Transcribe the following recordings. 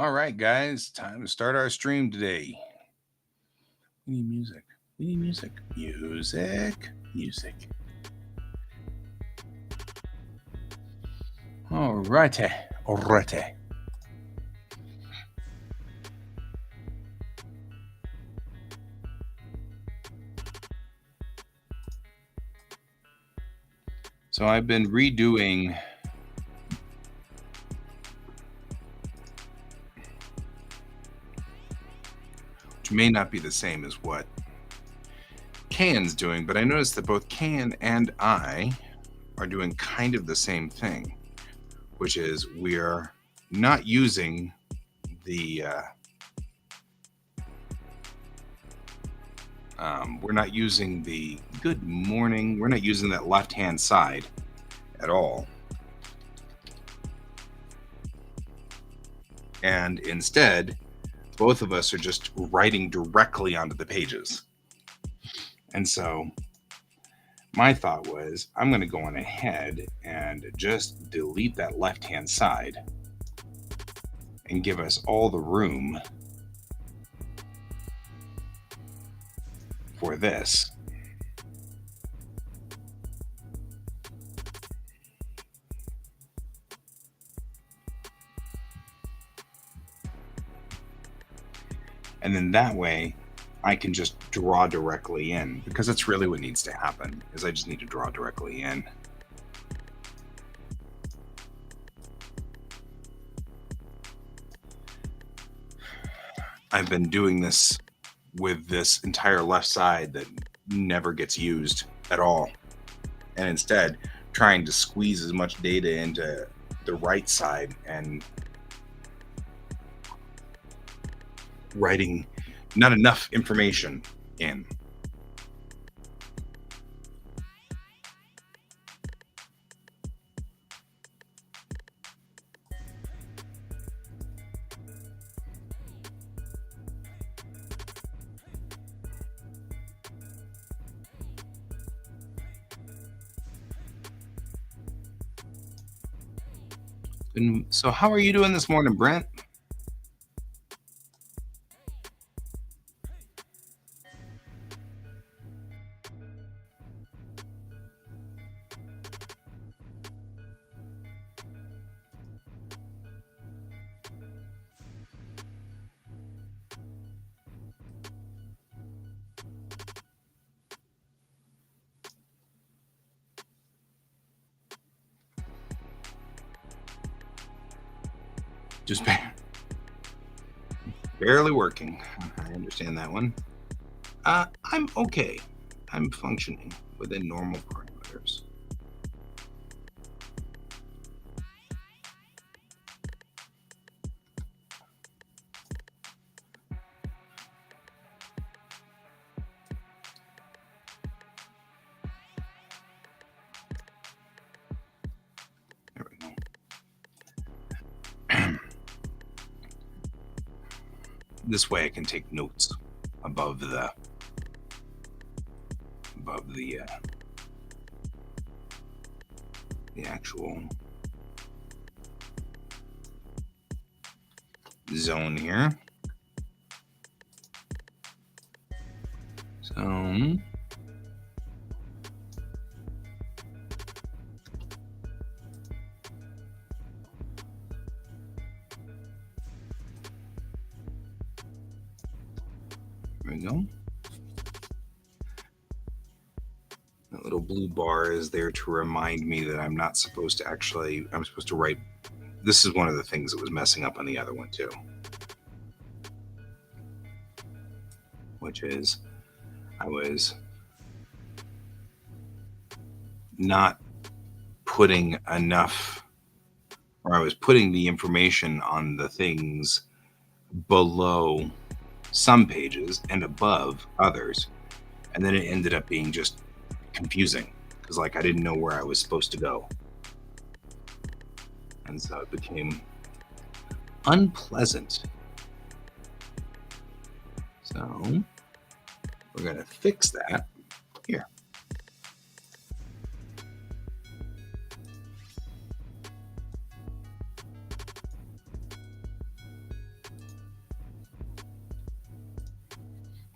All right, guys, time to start our stream today. We need music. We need music. Music. Music. All righty. All righty. So I've been redoing which may not be the same as what Can's doing, but I noticed that both Can and I are doing kind of the same thing, which is we're not using the we're not using the good morning. We're not using that left-hand side at all. And instead, both of us are just writing directly onto the pages. And so my thought was, I'm going to go on ahead and just delete that left-hand side and give us all the room for this. And then that way I can just draw directly in, because that's really what needs to happen, is I just need to draw directly in. I've been doing this with this entire left side that never gets used at all, and instead trying to squeeze as much data into the right side and writing not enough information in. And so how are you doing this morning, Brent? Just barely working. I understand that one. I'm okay. I'm functioning within normal parameters. There we go. This way I can take notes above the actual zone here. So there we go. That little blue bar is there to remind me that I'm not supposed to actually, I'm supposed to write. This is one of the things that was messing up on the other one too, which is I was not putting enough, or I was putting the information on the things below some pages and above others. And then it ended up being just confusing because, like, I didn't know where I was supposed to go. And so it became unpleasant. So we're going to fix that here.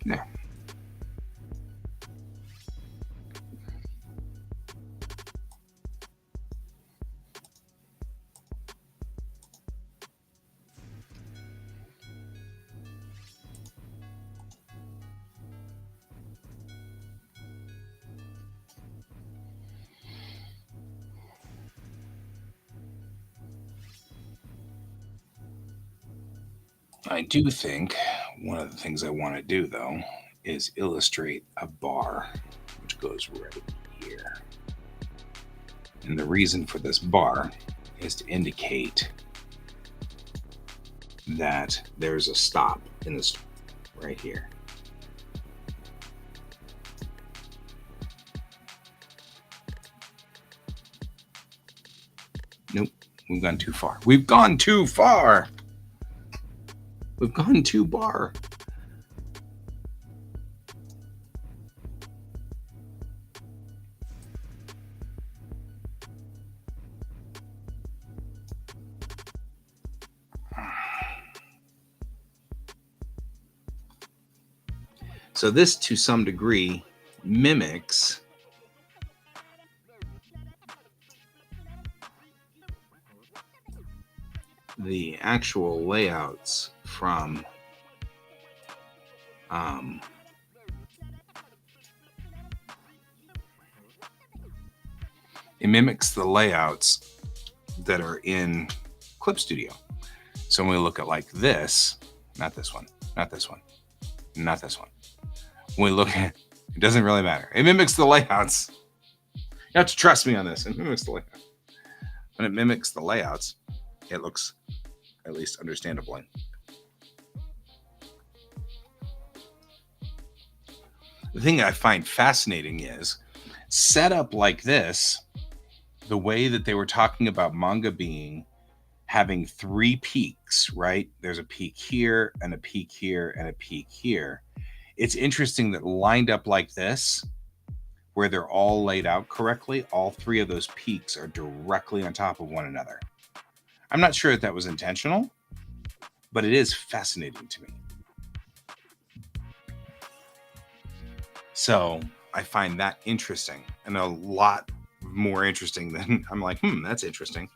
There. I do think one of the things I want to do, though, is illustrate a bar, which goes right here. And the reason for this bar is to indicate that there's a stop in this right here. Nope, we've gone too far. We've gone too far. We've gone too far. So this, to some degree, mimics the actual layouts from it mimics the layouts that are in Clip Studio. So when we look at like this, not this one, not this one, not this one. When we look at it, doesn't really matter. It mimics the layouts. You have to trust me on this. It mimics the layout. When it mimics the layouts, it looks at least understandably. The thing I find fascinating is set up like this, the way that they were talking about manga being having 3 peaks, right? There's a peak here and a peak here and a peak here. It's interesting that lined up like this, where they're all laid out correctly, all 3 of those peaks are directly on top of one another. I'm not sure if that was intentional, but it is fascinating to me. So I find that interesting, and a lot more interesting than I'm like, that's interesting.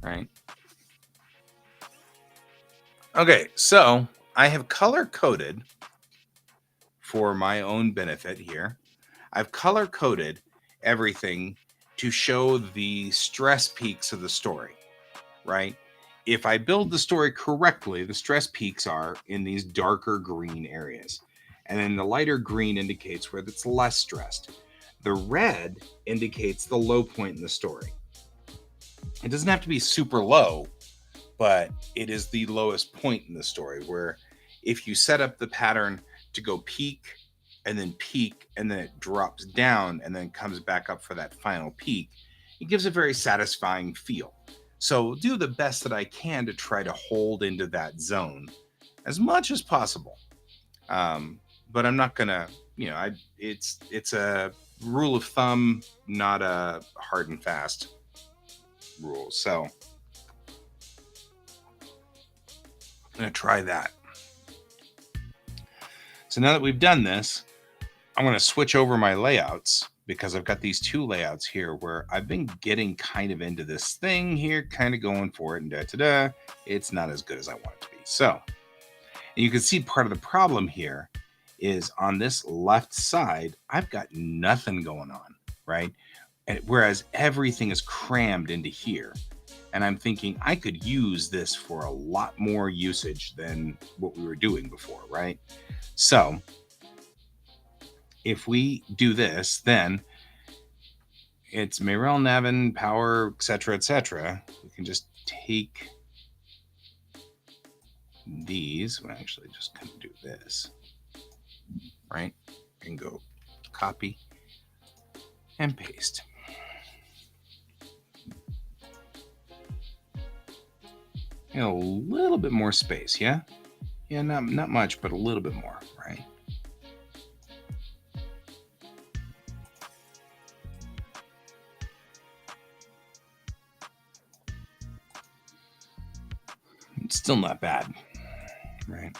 Right? Okay, so I have color coded for my own benefit here. I've color coded everything to show the stress peaks of the story, right? If I build the story correctly, the stress peaks are in these darker green areas. And then the lighter green indicates where it's less stressed. The red indicates the low point in the story. It doesn't have to be super low, but it is the lowest point in the story, where if you set up the pattern to go peak and then it drops down and then comes back up for that final peak, it gives a very satisfying feel. So do the best that I can to try to hold into that zone as much as possible. But I'm not gonna, it's a rule of thumb, not a hard and fast rule. So I'm gonna try that. So now that we've done this, I'm gonna switch over my layouts, because I've got these 2 layouts here where I've been getting kind of into this thing here, kind of going for it, and it's not as good as I want it to be. So, and you can see part of the problem here is on this left side, I've got nothing going on, right? And whereas everything is crammed into here. And I'm thinking I could use this for a lot more usage than what we were doing before, right? So if we do this, then it's Meryl Navin, power, etc. We can just take these. We'll actually just kind of do this, right? And go copy and paste. And a little bit more space, yeah? Yeah, not much, but a little bit more, right? It's still not bad, right?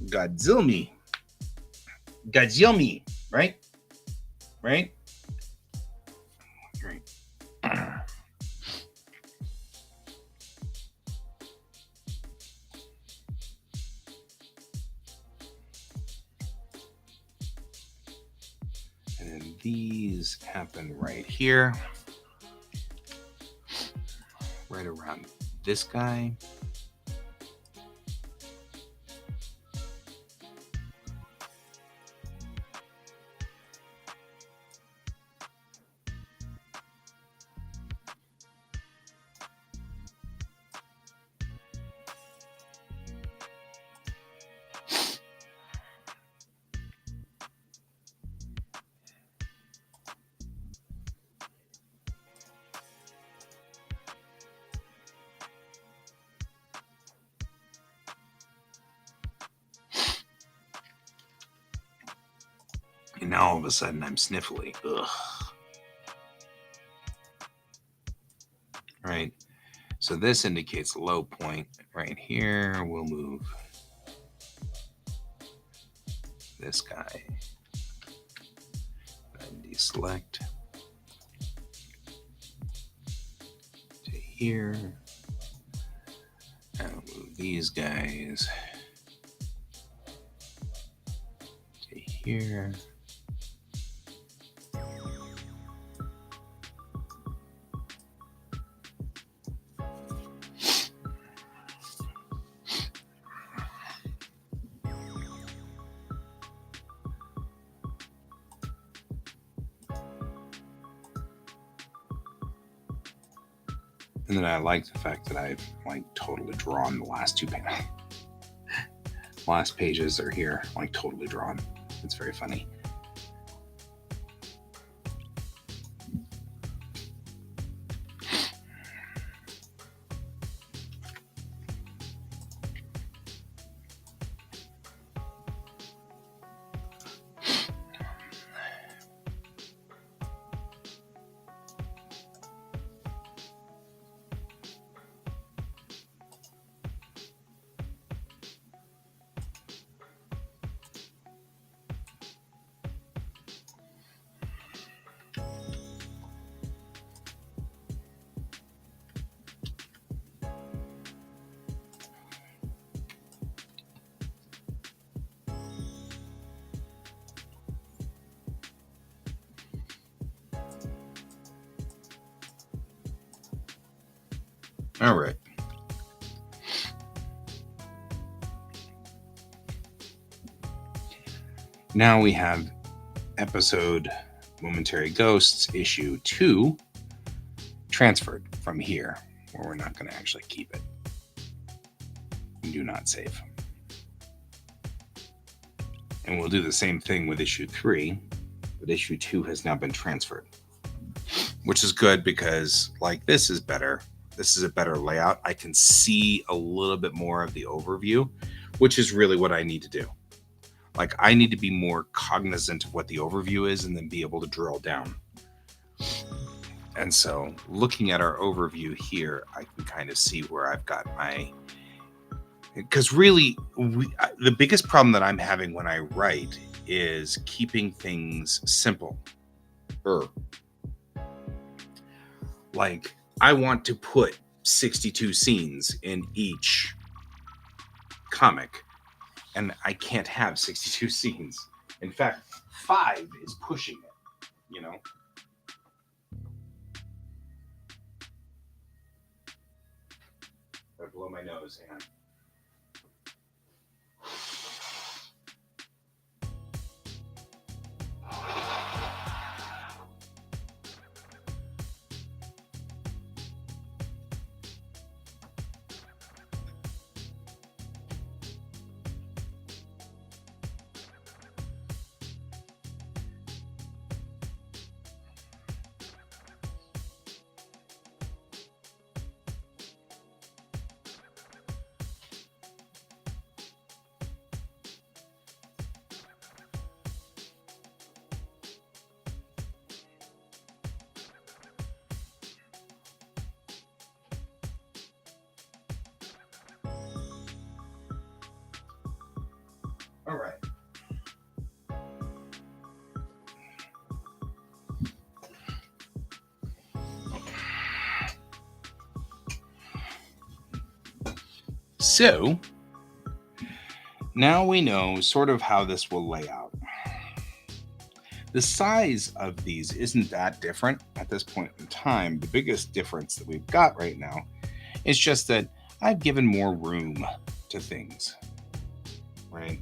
Godzilla me. Godzilla me. Right? Right? Right. And then these happen right here. Right around this guy. And now all of a sudden I'm sniffly. Ugh. Right. So this indicates a low point right here. We'll move this guy. And deselect to here. And move these guys to here. And then I like the fact that I've like totally drawn the last two panels. Last pages are here, like totally drawn. It's very funny. All right. Now we have episode Momentary Ghosts issue 2 transferred from here, where we're not going to actually keep it. Do not save. And we'll do the same thing with issue 3, but issue 2 has now been transferred, which is good because like this is better. This is a better layout. I can see a little bit more of the overview, which is really what I need to do. Like I need to be more cognizant of what the overview is and then be able to drill down. And so looking at our overview here, I can kind of see where I've got my, because really the biggest problem that I'm having when I write is keeping things simple. Like I want to put 62 scenes in each comic, and I can't have 62 scenes. In fact, 5 is pushing it, you know? I blow my nose, hang on. All right. So now we know sort of how this will lay out. The size of these isn't that different at this point in time. The biggest difference that we've got right now is just that I've given more room to things, right?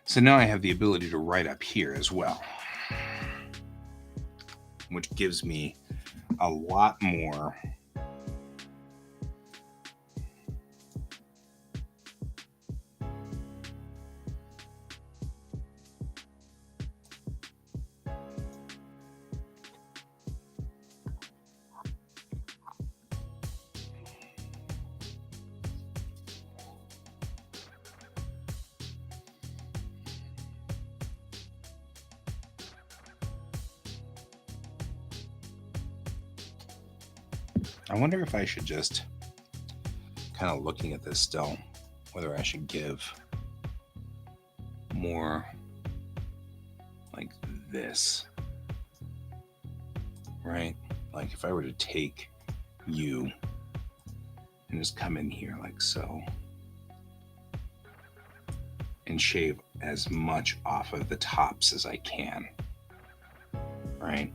So now I have the ability to write up here as well, which gives me a lot more I wonder if I should just, kind of looking at this still, whether I should give more like this, right? Like if I were to take you and just come in here like so and shave as much off of the tops as I can, right?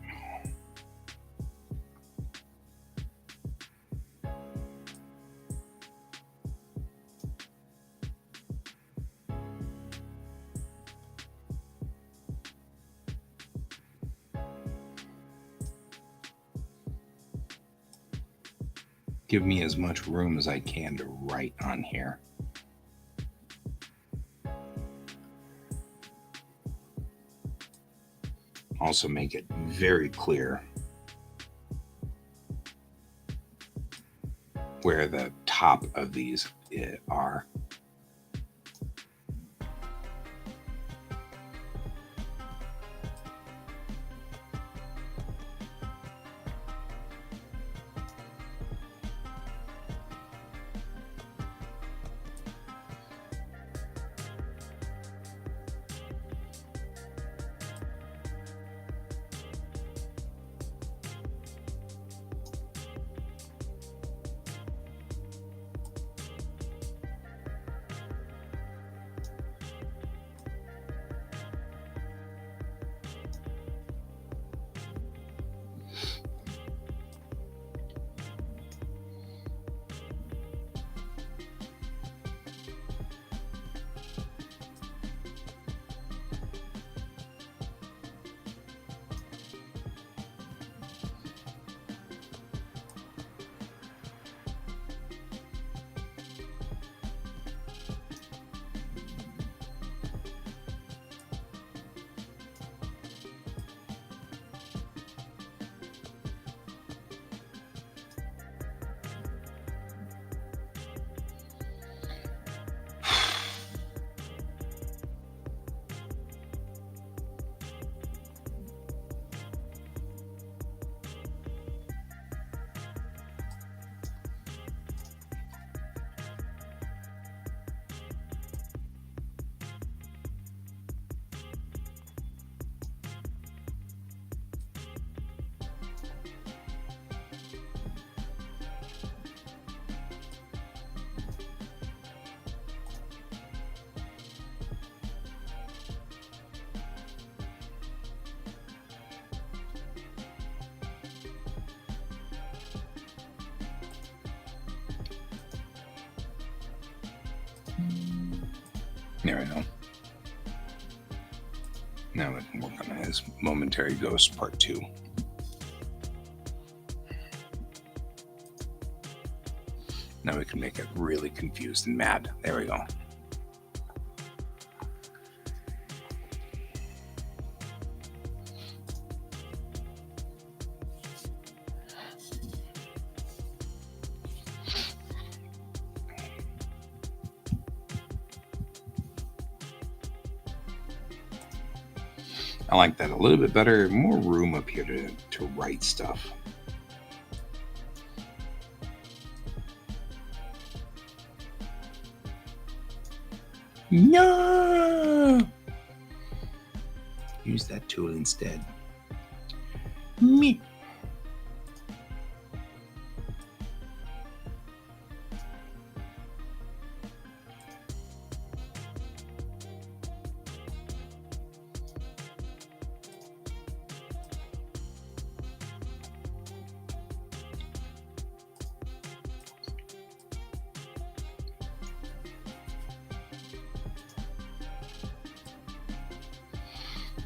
Give me as much room as I can to write on here. Also make it very clear where the top of these are. There we go. Now we can work on his momentary ghost part 2. Now we can make it really confused and mad. There we go. I like that a little bit better. More room up here to write stuff. No! Use that tool instead. Me.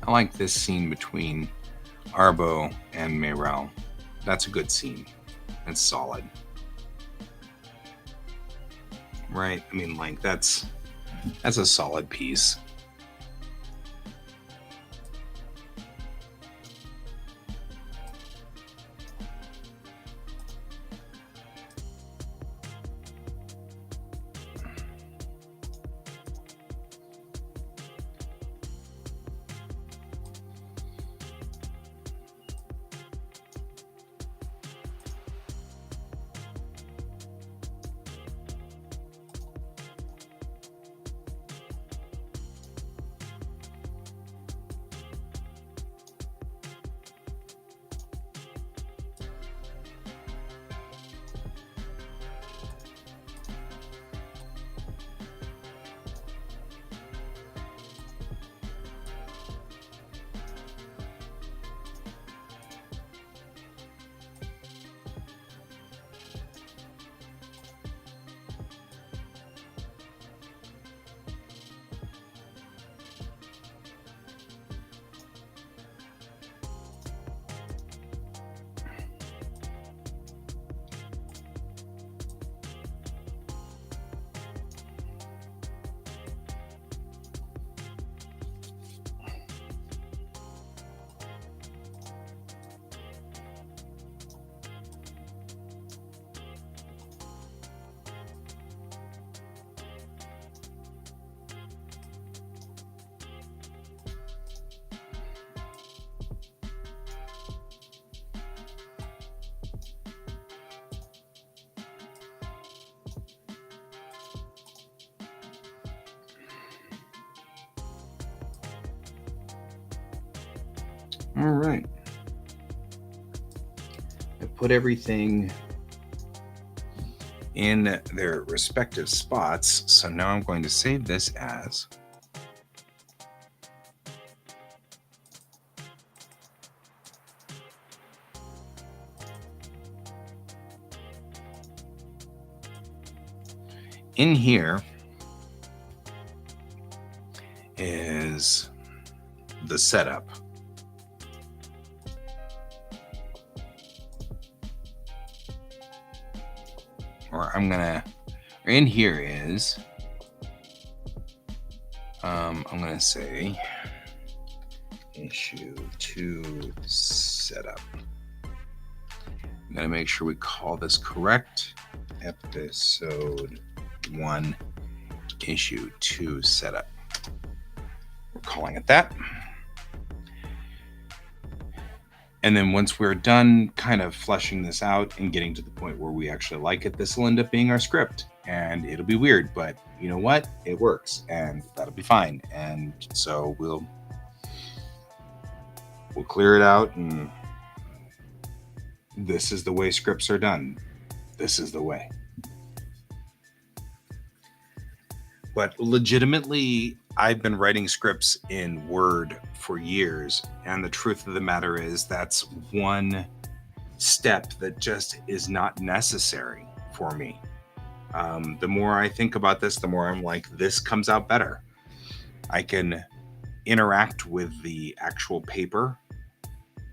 I like this scene between Arbo and Meyrel. That's a good scene. It's solid. Right? I mean, like, that's a solid piece. All right. I put everything in their respective spots. So now I'm going to save this as in here is the setup. Or in here is, I'm going to say issue 2 setup. I'm going to make sure we call this correct. Episode 1, issue 2 setup. We're calling it that. And then once we're done kind of fleshing this out and getting to the point where we actually like it, this will end up being our script. And it'll be weird, but you know what? It works, and that'll be fine. And so we'll clear it out, and this is the way scripts are done. This is the way. But legitimately, I've been writing scripts in Word for years, and the truth of the matter is that's one step that just is not necessary for me. The more I think about this, the more I'm like, this comes out better. I can interact with the actual paper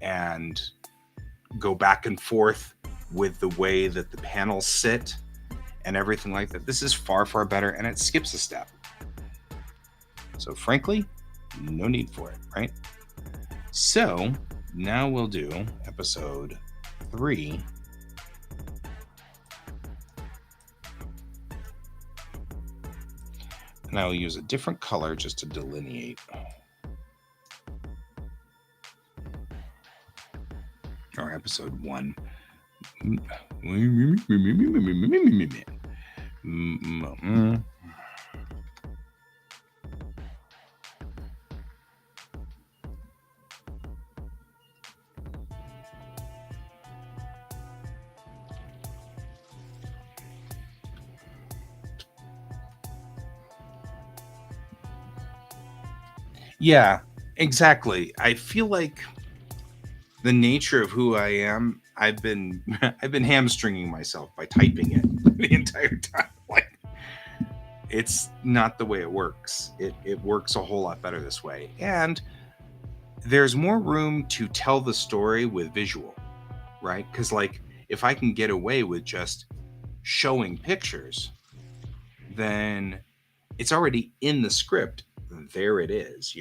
and go back and forth with the way that the panels sit and everything like that. This is far, far better, and it skips a step. So frankly, no need for it, right? So now we'll do episode 3. And I will use a different color just to delineate. or episode 1. Yeah, exactly. I feel like the nature of who I am, I've been hamstringing myself by typing it the entire time. Like, it's not the way it works. It works a whole lot better this way. And there's more room to tell the story with visual, right? Because, like, if I can get away with just showing pictures, then it's already in the script. There it is,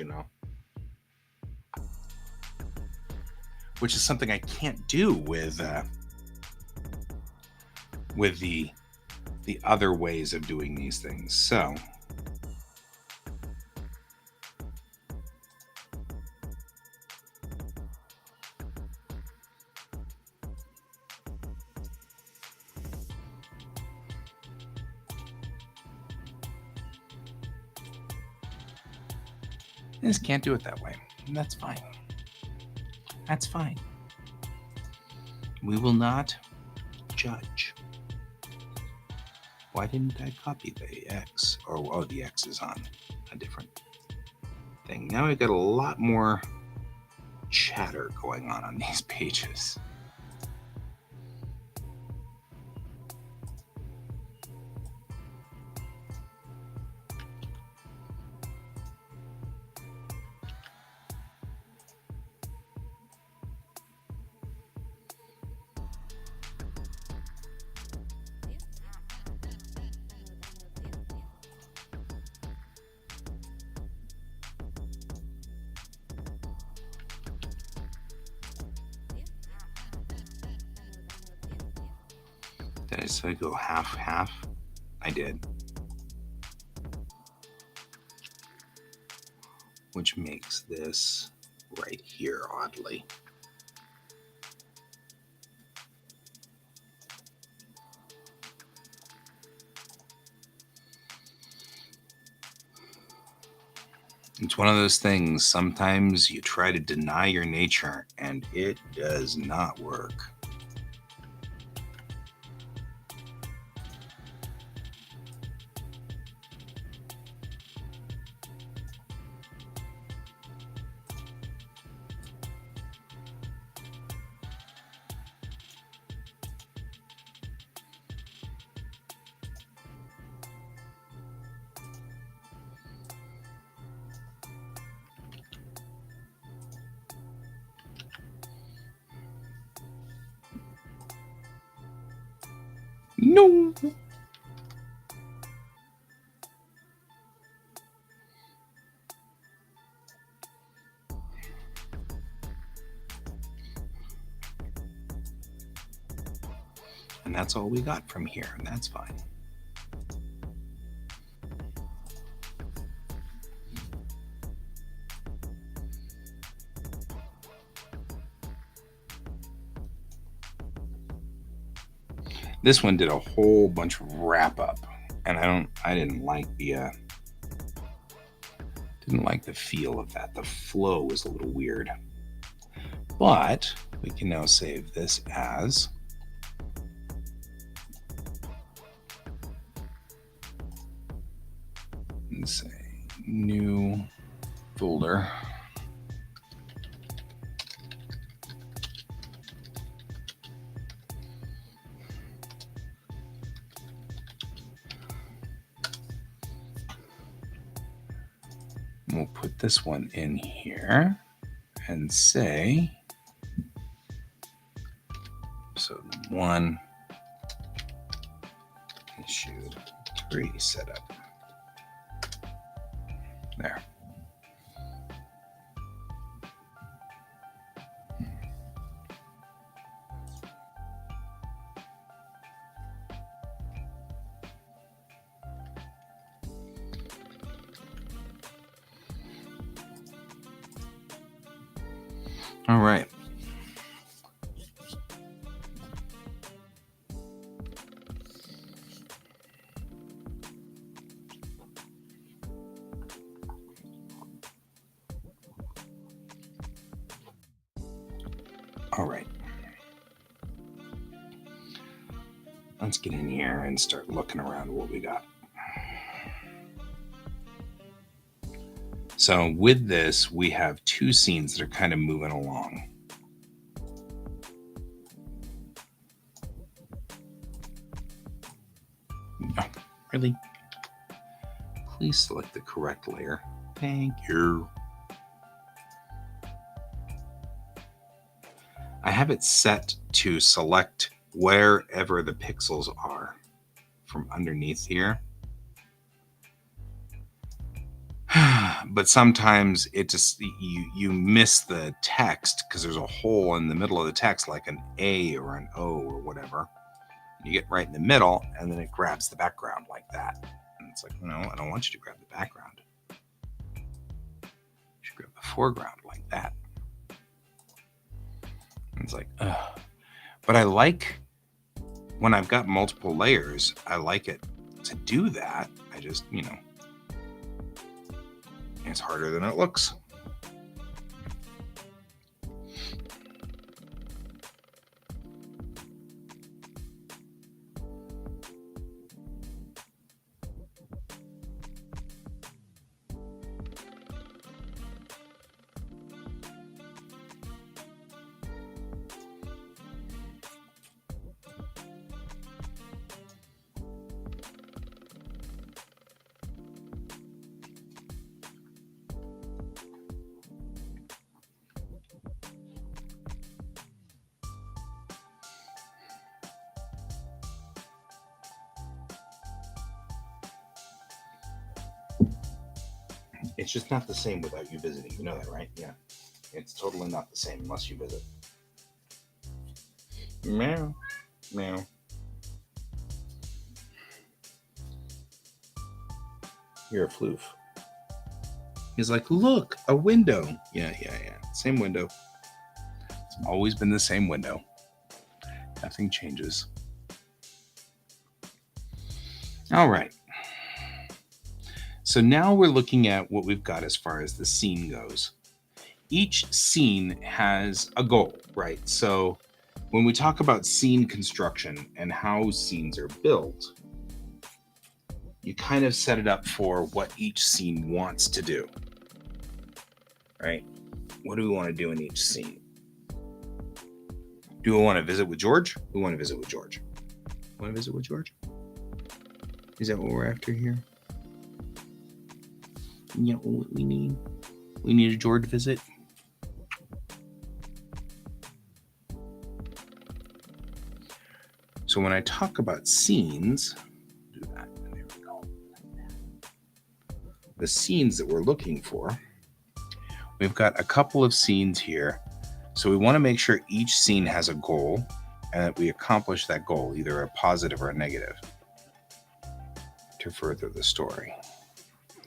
which is something I can't do with the other ways of doing these things. So I just can't do it that way. And that's fine. That's fine. We will not judge. Why didn't I copy the X? Oh, the X is on a different thing. Now we've got a lot more chatter going on these pages. Did I say go half? I did. Which makes this right here, oddly. It's one of those things, sometimes you try to deny your nature, and it does not work. No. And that's all we got from here, and that's fine. This one did a whole bunch of wrap up, and I didn't like the feel of that. The flow was a little weird. But we can now save this as let's say new folder. We'll put this one in here and say episode 1, issue 3 setup. There. All right. All right. Let's get in here and start looking around what we got. So with this, we have two scenes that are kind of moving along. Oh, really? Please select the correct layer. Thank you. I have it set to select wherever the pixels are from underneath here. But sometimes it just you miss the text because there's a hole in the middle of the text, like an A or an O or whatever. You get right in the middle, and then it grabs the background like that. And it's like, no, I don't want you to grab the background. You should grab the foreground like that. And it's like, ugh. But I like when I've got multiple layers, I like it to do that. I just, it's harder than it looks. It's just not the same without you visiting. You know that, right? Yeah. It's totally not the same unless you visit. Meow. Meow. You're a floof. He's like, look, a window. Yeah. Same window. It's always been the same window. Nothing changes. All right. So now we're looking at what we've got as far as the scene goes. Each scene has a goal, right? So when we talk about scene construction and how scenes are built, you kind of set it up for what each scene wants to do, right? What do we want to do in each scene? Do we want to visit with George? We want to visit with George. Want to visit with George? Is that what we're after here? Yeah, what we need? We need a George visit. So when I talk about scenes, do that. There we go. The scenes that we're looking for, we've got a couple of scenes here. So we want to make sure each scene has a goal and that we accomplish that goal, either a positive or a negative, to further the story.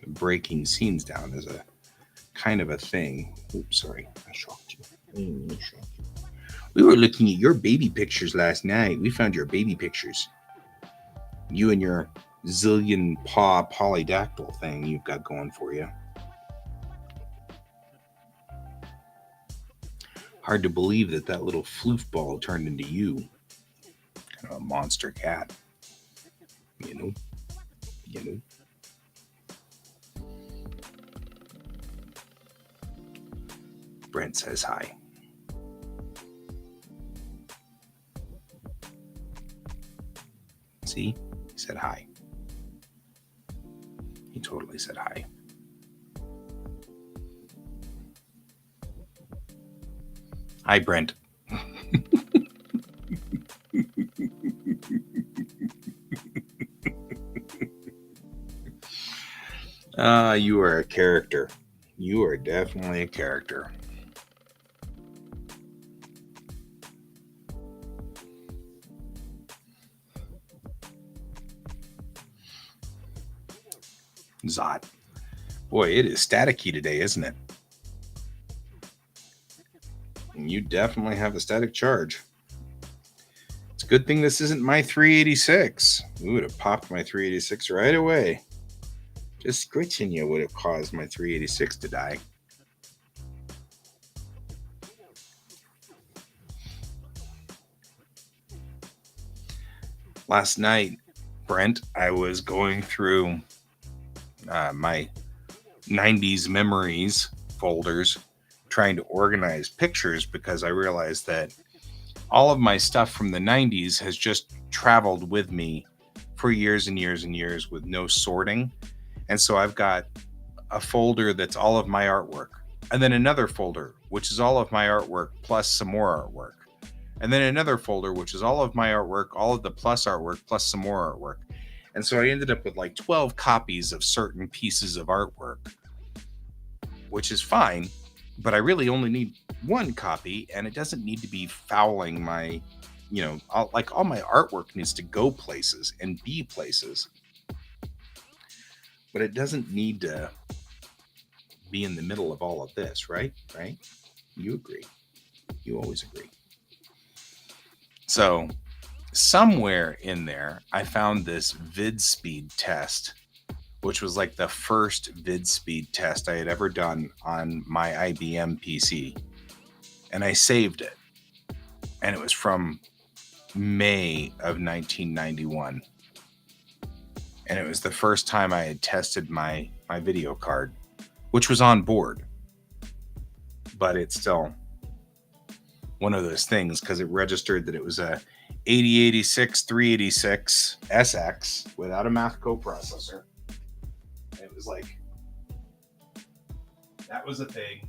Breaking scenes down is a kind of a thing. Oops, sorry, I shocked you. I didn't mean to shock you. We were looking at your baby pictures last night. We found your baby pictures. You and your zillion paw polydactyl thing you've got going for you. Hard to believe that little floof ball turned into you. Kind of a monster cat. You know. Brent says hi. See? He said hi. He totally said hi. Hi, Brent. You are a character. You are definitely a character. Zot. Boy, it is staticky today, isn't it? And you definitely have a static charge. It's a good thing this isn't my 386. We would have popped my 386 right away. Just scratching you would have caused my 386 to die. Last night, Brent, I was going through my 90s memories folders, trying to organize pictures because I realized that all of my stuff from the 90s has just traveled with me for years and years and years with no sorting. And so I've got a folder that's all of my artwork, and then another folder which is all of my artwork plus some more artwork, and then another folder which is all of my artwork, all of the plus artwork plus some more artwork. And so I ended up with like 12 copies of certain pieces of artwork, which is fine, but I really only need one copy, and it doesn't need to be fouling my, all my artwork needs to go places and be places, but it doesn't need to be in the middle of all of this, right? Right? You agree. You always agree. So somewhere in there, I found this VidSpeed test, which was like the first VidSpeed test I had ever done on my IBM PC. And I saved it. And it was from May of 1991. And it was the first time I had tested my video card, which was on board. But it's still one of those things because it registered that it was a 8086 386 SX without a math coprocessor. It was like, that was a thing.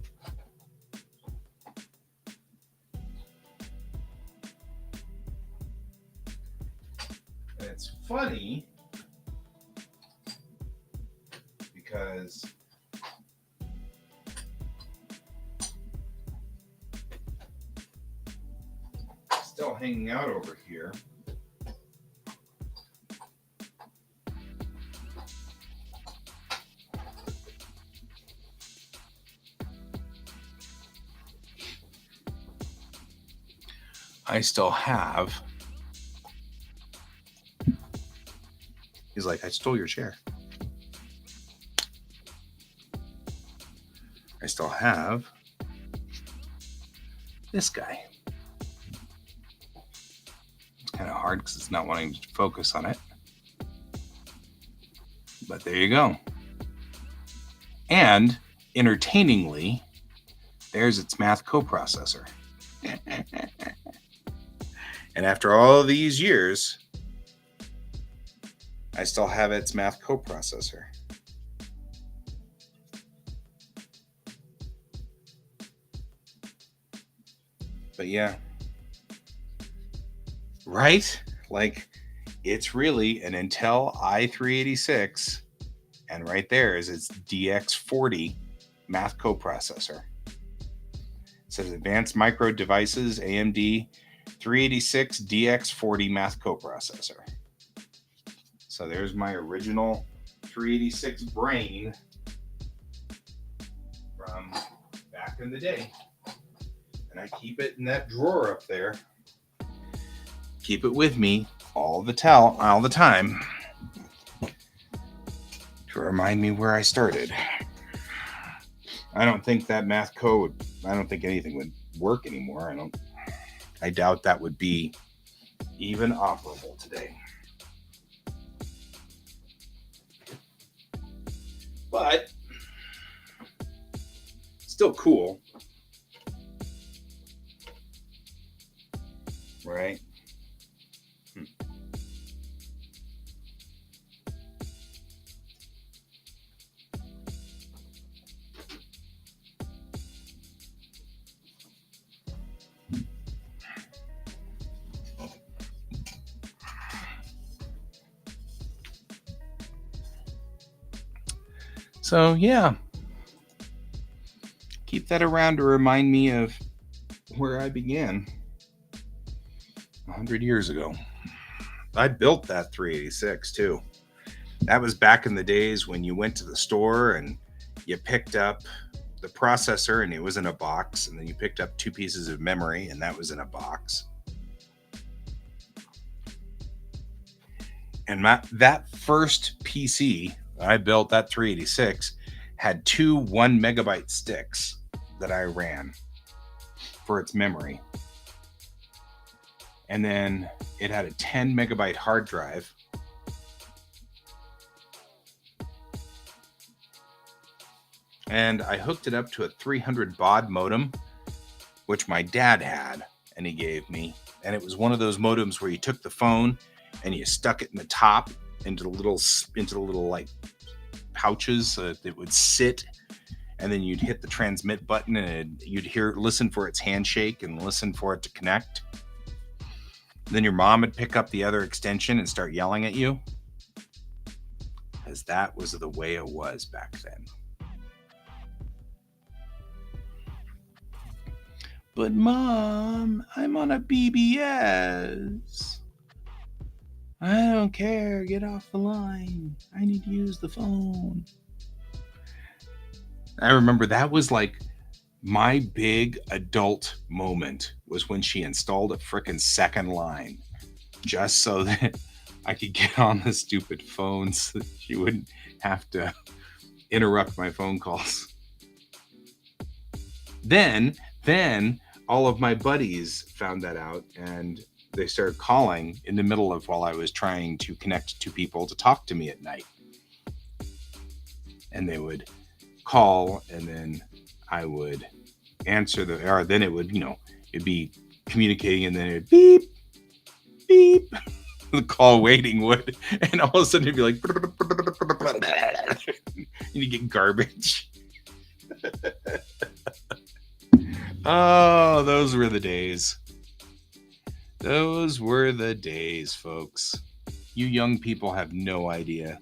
And it's funny because still hanging out over here. I still have. He's like, I stole your chair. I still have this guy. It's kind of hard because it's not wanting to focus on it. But there you go. And entertainingly, there's its math coprocessor. And after all these years, I still have its math coprocessor. But yeah. Right? Like, it's really an Intel i386, and right there is its DX40 math coprocessor. It says Advanced Micro Devices AMD 386 DX40 math coprocessor. So there's my original 386 brain from back in the day. And I keep it in that drawer up there. Keep it with me all the time to remind me where I started. I don't think that math code, I don't think anything would work anymore. I doubt that would be even operable today. But still cool. Right? So, yeah. Keep that around to remind me of where I began 100 years ago. I built that 386 too. That was back in the days when you went to the store and you picked up the processor and it was in a box, and then you picked up 2 pieces of memory and that was in a box. And that first PC I built, that 386, had 2 1 megabyte sticks that I ran for its memory. And then it had a 10 megabyte hard drive. And I hooked it up to a 300 baud modem, which my dad had and he gave me. And it was one of those modems where you took the phone and you stuck it in the top into the little like pouches so that it would sit, and then you'd hit the transmit button and you'd listen for its handshake and listen for it to connect. Then your mom would pick up the other extension and start yelling at you, because that was the way it was back then. But Mom, I'm on a BBS. I don't care. Get off the line. I need to use the phone. I remember that was like my big adult moment, was when she installed a frickin' second line just so that I could get on the stupid phone so that she wouldn't have to interrupt my phone calls. Then all of my buddies found that out and they started calling in the middle of while I was trying to connect to people to talk to me at night. And they would call and then I would answer then it would, it'd be communicating and then it'd beep, beep. The call waiting would, and all of a sudden it'd be like, and you get garbage. Oh, those were the days. Those were the days, folks. You young people have no idea.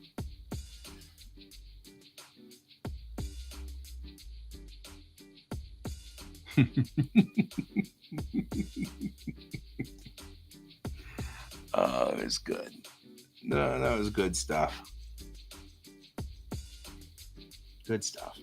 Oh, it was good. No, that was good stuff. Good stuff.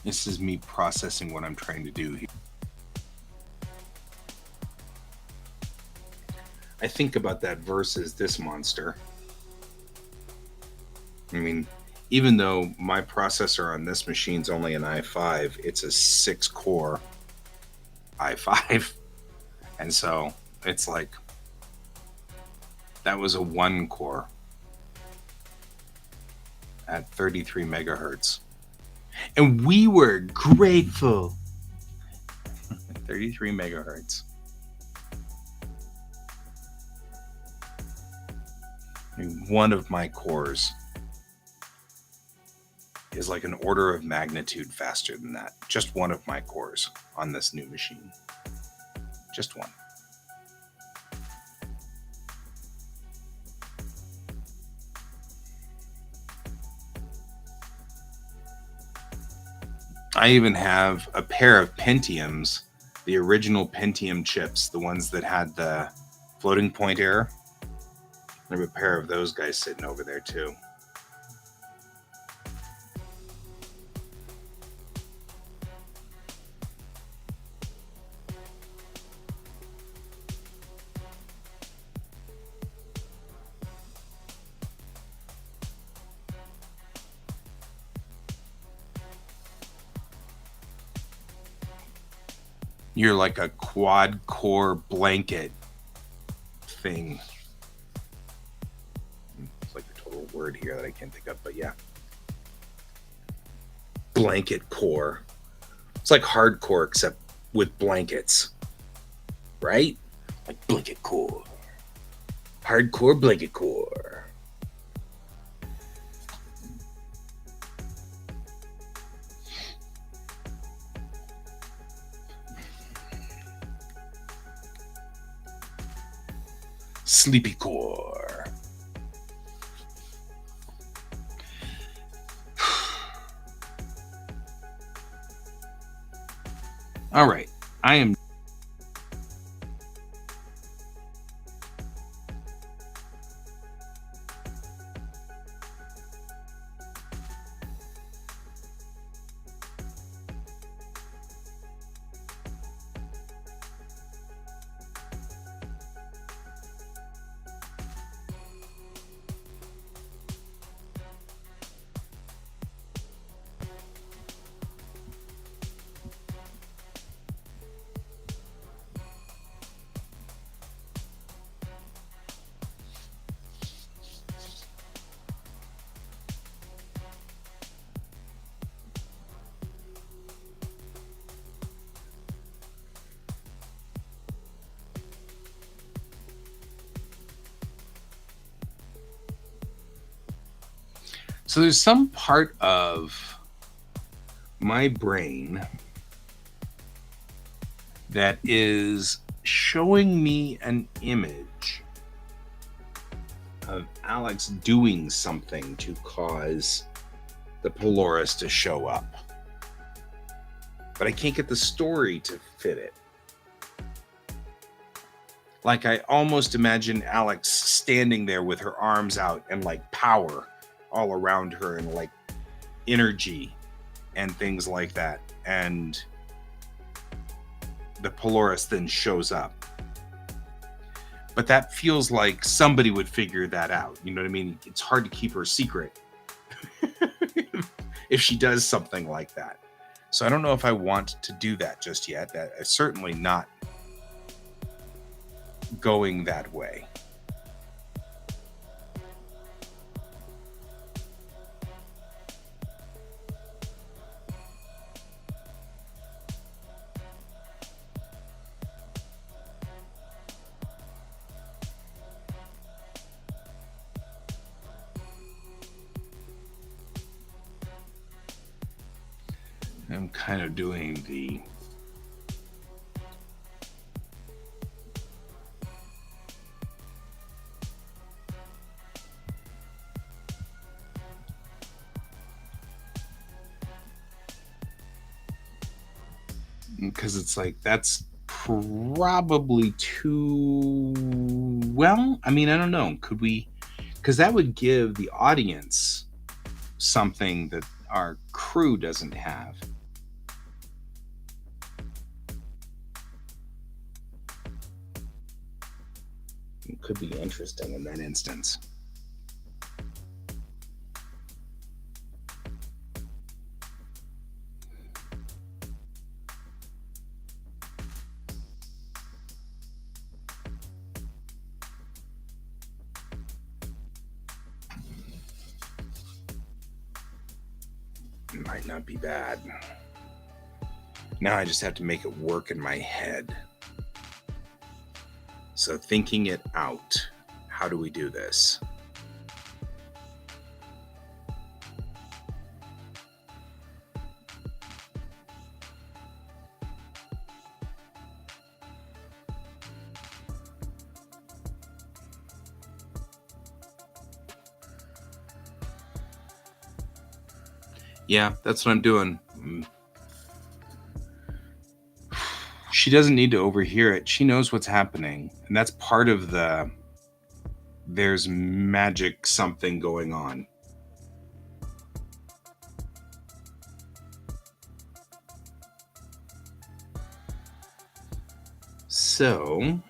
This is me processing what I'm trying to do here. I think about that versus this monster. I mean, even though my processor on this machine's only an i5, it's a 6-core i5. And so it's like, that was a 1-core at 33 megahertz. And we were grateful. 33 megahertz. I mean, one of my cores is like an order of magnitude faster than that. Just one of my cores on this new machine. Just one. I even have a pair of Pentiums, the original Pentium chips, the ones that had the floating point error. I have a pair of those guys sitting over there too. You're like a quad core blanket thing. It's like a total word here that I can't think of, but yeah. Blanket core. It's like hardcore except with blankets, right? Like blanket core. Hardcore blanket core. Sleepy core. All right. I am. So there's some part of my brain that is showing me an image of Alex doing something to cause the Polaris to show up. But I can't get the story to fit it. Like, I almost imagine Alex standing there with her arms out and like power all around her and like energy and things like that. And the Polaris then shows up. But that feels like somebody would figure that out. You know what I mean? It's hard to keep her a secret if she does something like that. So I don't know if I want to do that just yet. That is certainly not going that way. I'm kind of doing the because it's like that's probably too well. I mean, I don't know. Could we? Because that would give the audience something that our crew doesn't have. It could be interesting in that instance. It might not be bad. Now I just have to make it work in my head. So thinking it out, how do we do this? Yeah, that's what I'm doing. She doesn't need to overhear it. She knows what's happening. And that's part of the there's magic something going on. So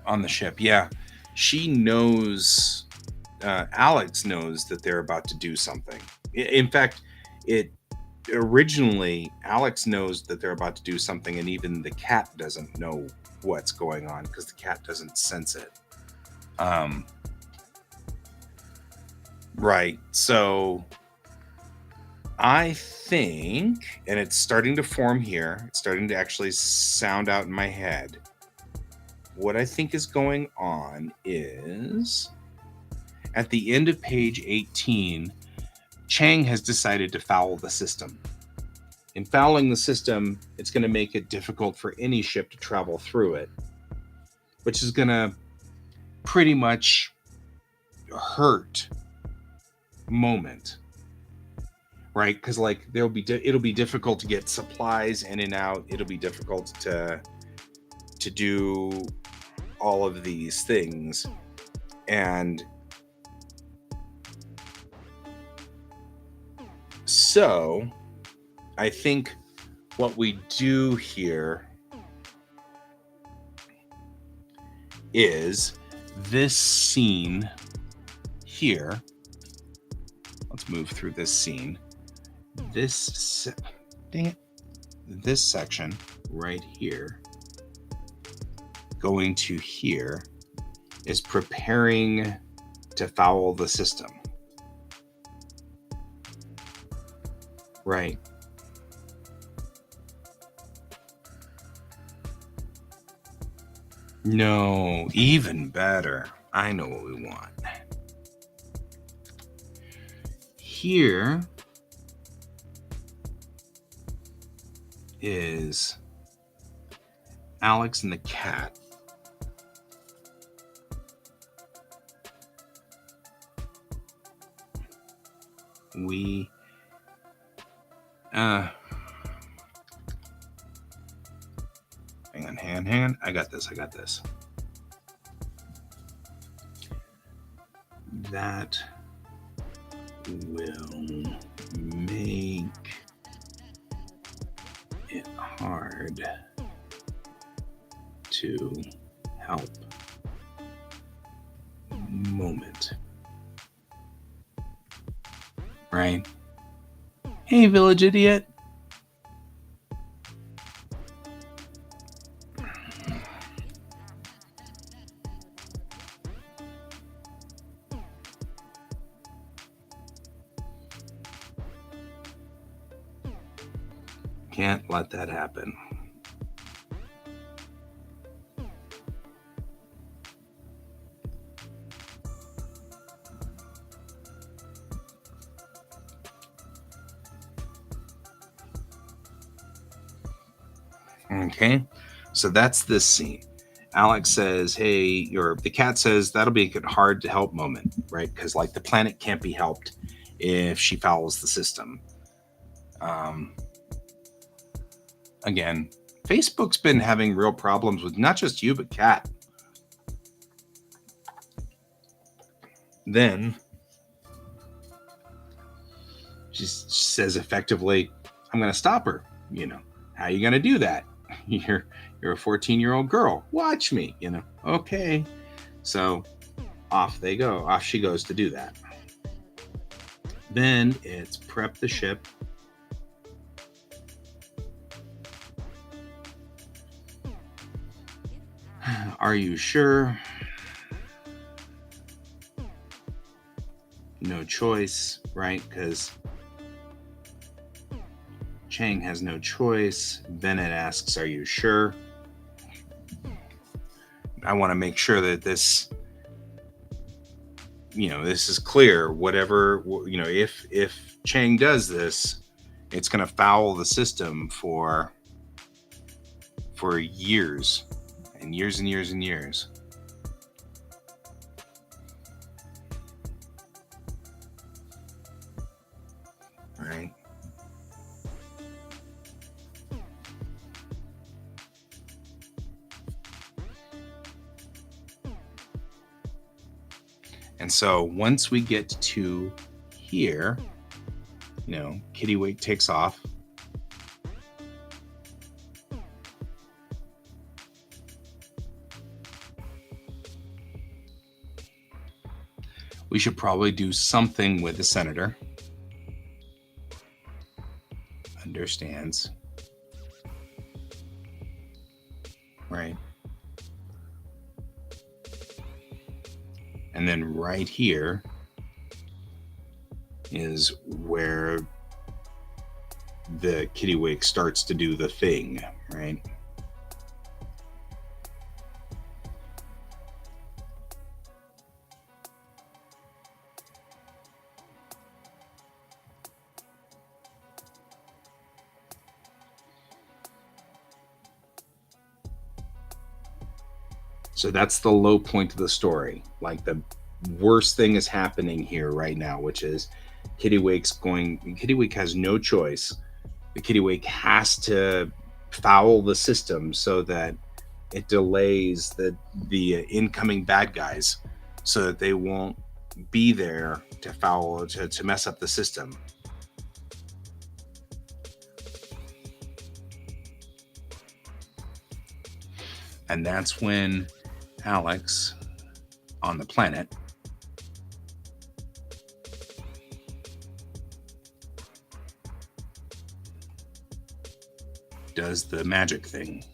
on the ship, yeah, she knows. Alex knows that they're about to do something. In fact, it originally Alex knows that they're about to do something, and even the cat doesn't know what's going on because the cat doesn't sense it. Right. So I think, and it's starting to form here, it's starting to actually sound out in my head. What I think is going on is at the end of page 18, Chang has decided to foul the system. In fouling the system, it's going to make it difficult for any ship to travel through it, which is going to pretty much hurt Moment, right? Because like it'll be difficult to get supplies in and out. It'll be difficult to do all of these things, and so I think what we do here is this scene here. Let's move through this scene. This section right here, going to here, is preparing to foul the system. Right. No, even better. I know what we want. Here is Alex and the cat. Hang on. I got this. That will make it hard to help Moment. Right? Hey, village idiot. Can't let that happen. Okay, so that's this scene. Alex says, hey, the cat says that'll make it hard to help Moment, right? Because like the planet can't be helped if she fouls the system. Again, Facebook's been having real problems with not just you, but Cat. Then she says effectively, I'm going to stop her. You know, how are you going to do that? You're a 14-year-old girl. Watch me, you know. Okay. So off they go. Off she goes to do that. Then it's prep the ship. Are you sure? No choice, right? Because Chang has no choice. Bennett asks, are you sure? I want to make sure that this, this is clear. Whatever, if Chang does this, it's going to foul the system for years and years and years and years. Right? And so once we get to here, Kittiwake takes off. We should probably do something with the senator. understands, right? And then right here is where the Kittiwake starts to do the thing, right? So that's the low point of the story. Like the worst thing is happening here right now, which is Kittiwake has no choice. The Kittiwake has to foul the system so that it delays the incoming bad guys so that they won't be there to foul to mess up the system. And that's when Alex on the planet does the magic thing.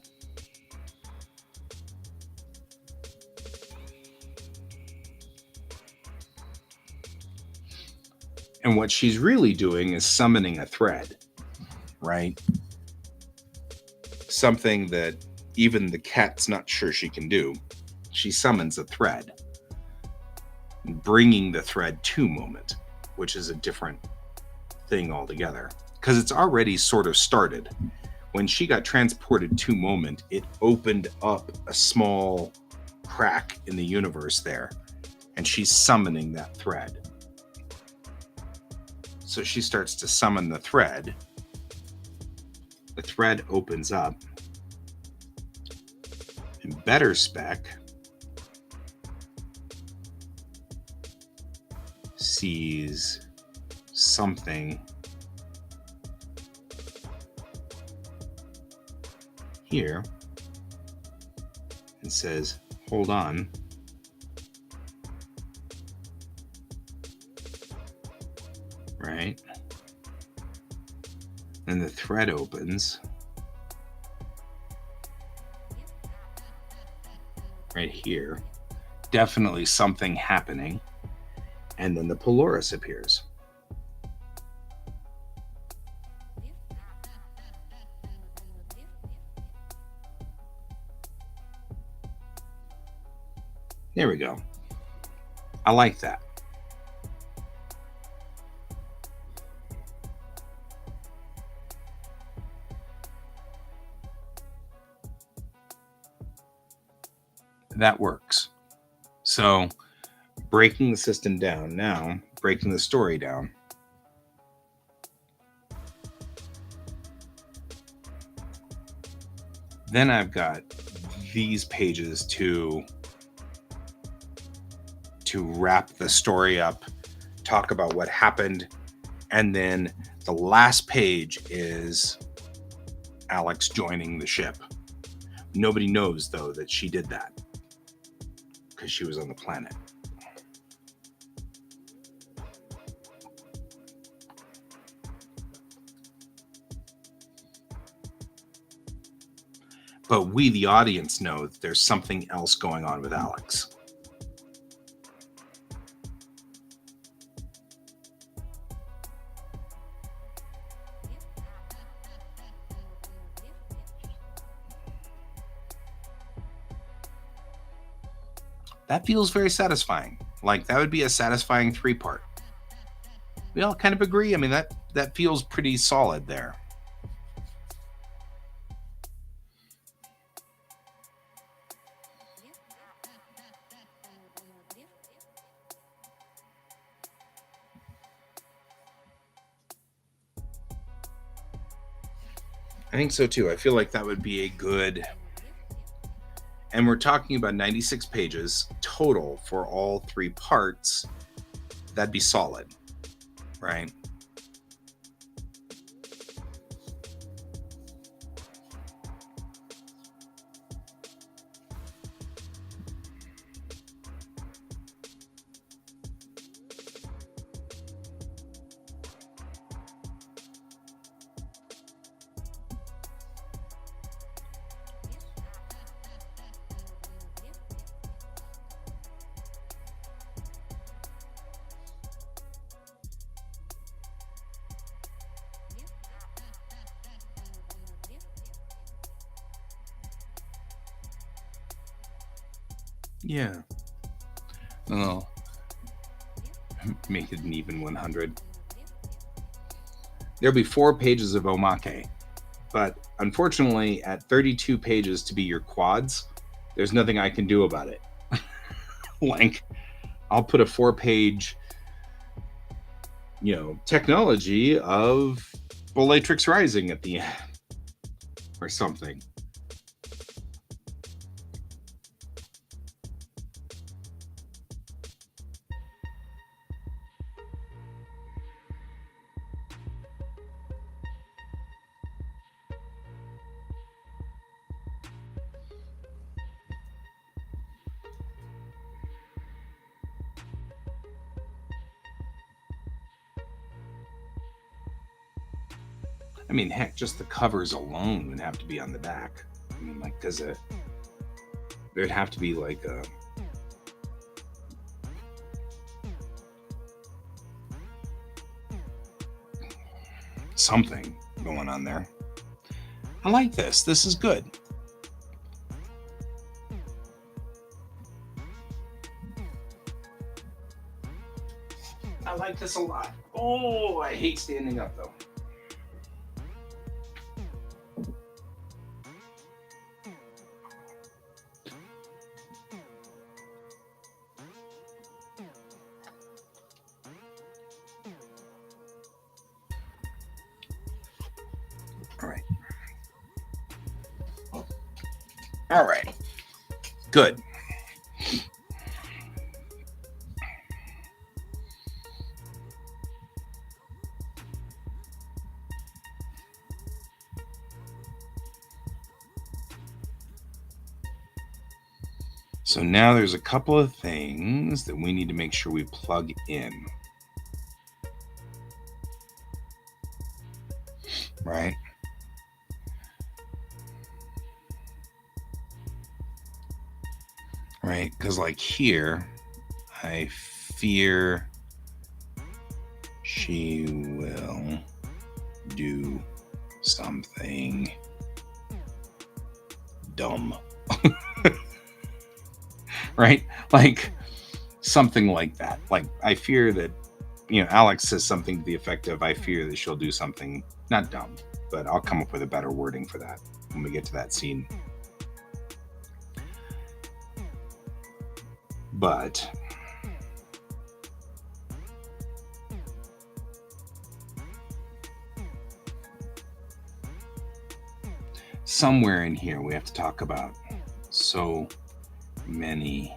And what she's really doing is summoning a thread, right? Something that even the cat's not sure she can do. She summons a thread, bringing the thread to Moment, which is a different thing altogether. Because it's already sort of started. When she got transported to Moment, it opened up a small crack in the universe there, and she's summoning that thread. So she starts to summon the thread. The thread opens up, and Better Spec sees something here and says, hold on. Right? And the thread opens right here. Definitely something happening. And then the Polaris appears. There we go. I like that. That works. So breaking the system down now, breaking the story down. Then I've got these pages to wrap the story up, talk about what happened, and then the last page is Alex joining the ship. Nobody knows, though, that she did that because she was on the planet. But we, the audience, know that there's something else going on with Alex. That feels very satisfying. Like, that would be a satisfying 3-part. We all kind of agree. I mean, that feels pretty solid there. I think so too. I feel like that would be a good... And we're talking about 96 pages total for all 3 parts. That'd be solid, right? Yeah. Well, make it an even 100. There'll be 4 pages of omake, but unfortunately, at 32 pages to be your quads, there's nothing I can do about it. Like, I'll put a 4-page, technology of Bellatrix Rising at the end or something. I mean, heck, just the covers alone would have to be on the back. I mean, like, because there'd have to be like a something going on there. I like this. This is good. I like this a lot. Oh, I hate standing up though. All right. Good. So now there's a couple of things that we need to make sure we plug in. Right? Right? Because like here, I fear she will do something dumb. Right? Like something like that. Like I fear that, Alex says something to the effect of, I fear that she'll do something not dumb, but I'll come up with a better wording for that when we get to that scene. But somewhere in here we have to talk about so many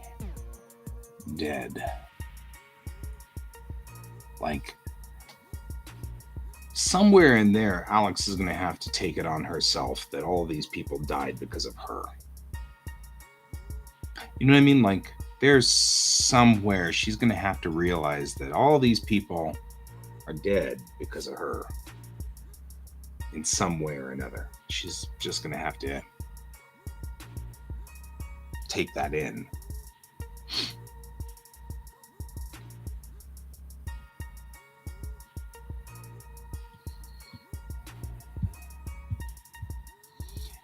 dead. Like somewhere in there, Alex is going to have to take it on herself that all of these people died because of her. You know what I mean? Like there's somewhere she's going to have to realize that all these people are dead because of her in some way or another. She's just going to have to take that in.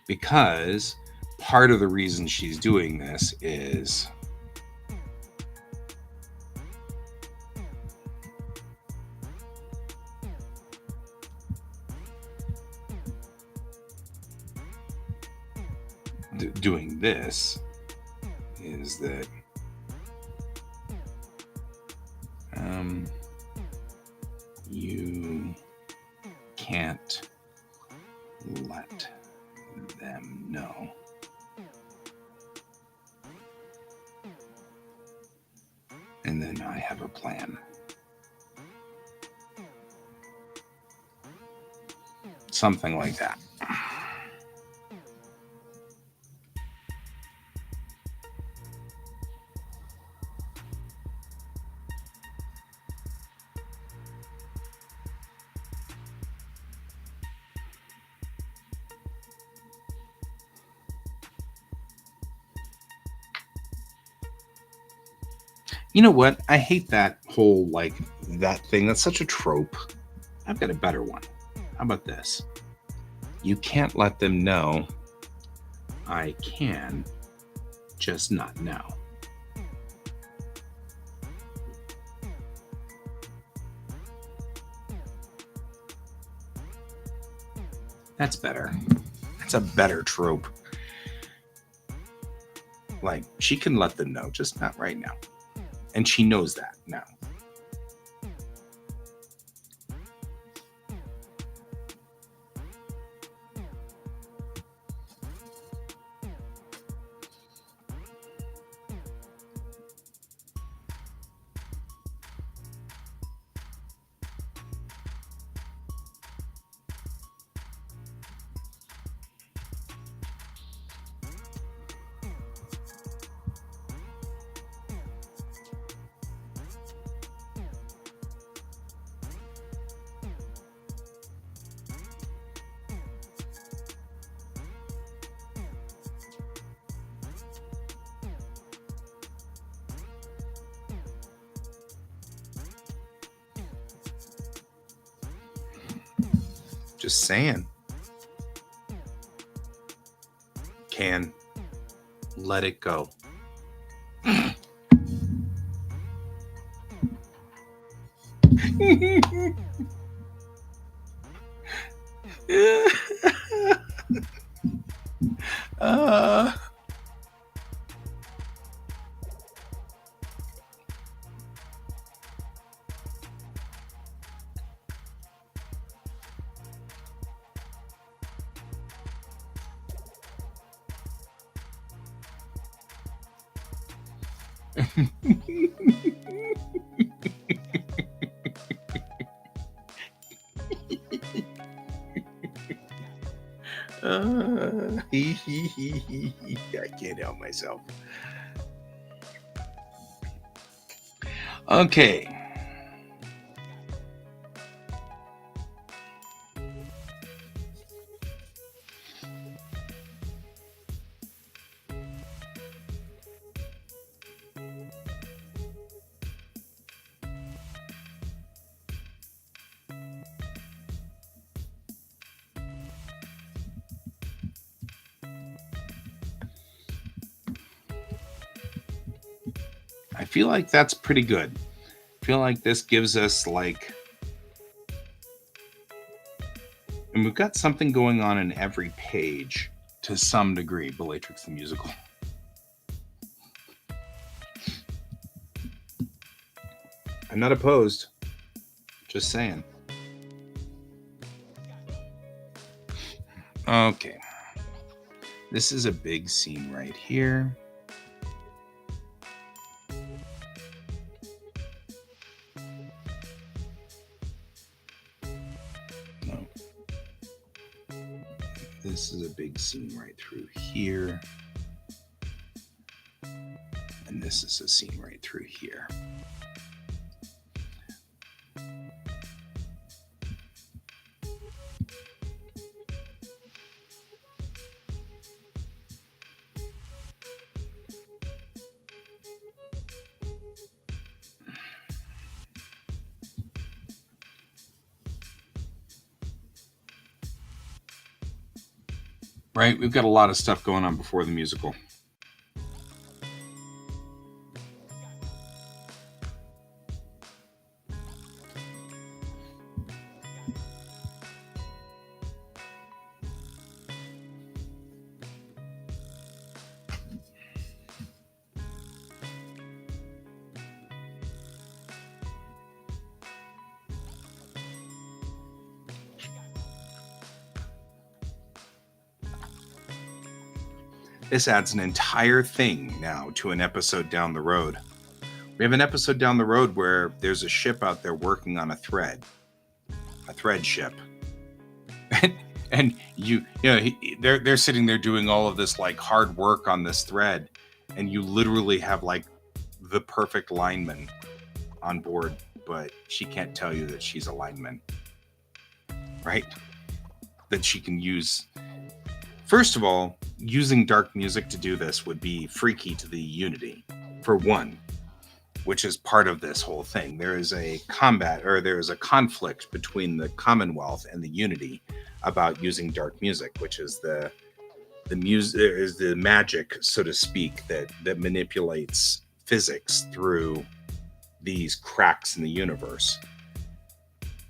Because part of the reason she's doing this is doing this is that you can't let them know. And then I have a plan. Something like that. You know what? I hate that whole, like, that thing. That's such a trope. I've got a better one. How about this? You can't let them know. I can just not know. That's better. That's a better trope. Like, she can let them know, just not right now. And she knows that now. Just saying. Can let it go. uh, I can't help myself. Okay. I feel like that's pretty good. I feel like this gives us like, and we've got something going on in every page to some degree. Bellatrix the Musical. I'm not opposed. Just saying. Okay. This is a big scene right here. No. This is a big scene right through here. And this is a scene right through here. Right? We've got a lot of stuff going on before the musical. This adds an entire thing now to an episode down the road. We have an episode down the road where there's a ship out there working on a thread ship. and they're sitting there doing all of this like hard work on this thread, and you literally have like the perfect lineman on board, but she can't tell you that she's a lineman, right? That she can use. First of all, using dark music to do this would be freaky to the Unity, for one, which is part of this whole thing. There is a conflict between the Commonwealth and the Unity about using dark music, which is the music is the magic, so to speak, that manipulates physics through these cracks in the universe.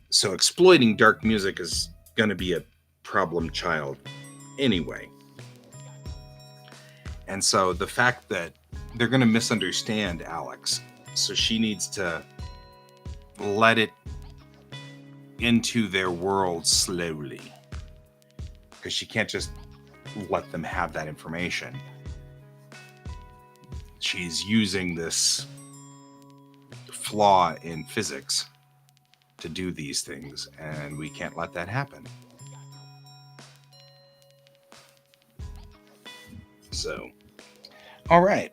So exploiting dark music is going to be a problem child anyway. And so the fact that they're going to misunderstand Alex, so she needs to let it into their world slowly, because she can't just let them have that information. She's using this flaw in physics to do these things, and we can't let that happen. So, all right.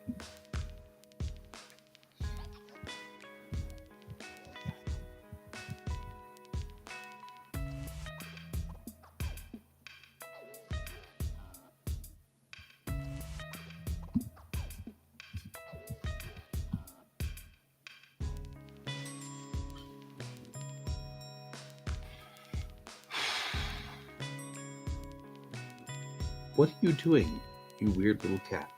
What are you doing, you weird little cat?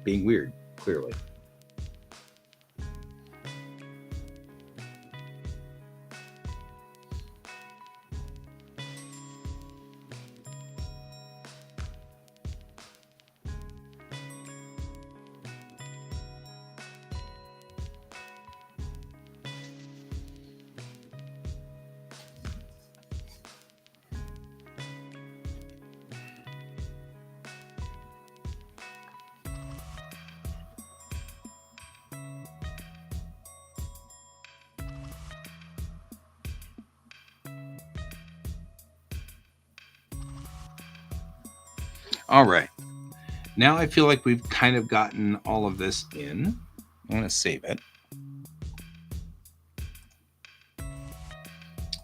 Being weird, clearly. All right. Now I feel like we've kind of gotten all of this in. I'm going to save it. Then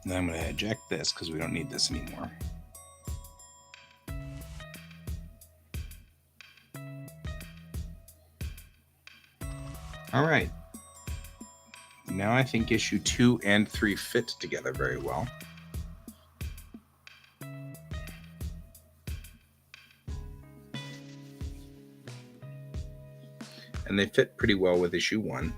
I'm going to eject this because we don't need this anymore. All right. Now I think issue 2 and 3 fit together very well. And they fit pretty well with issue 1.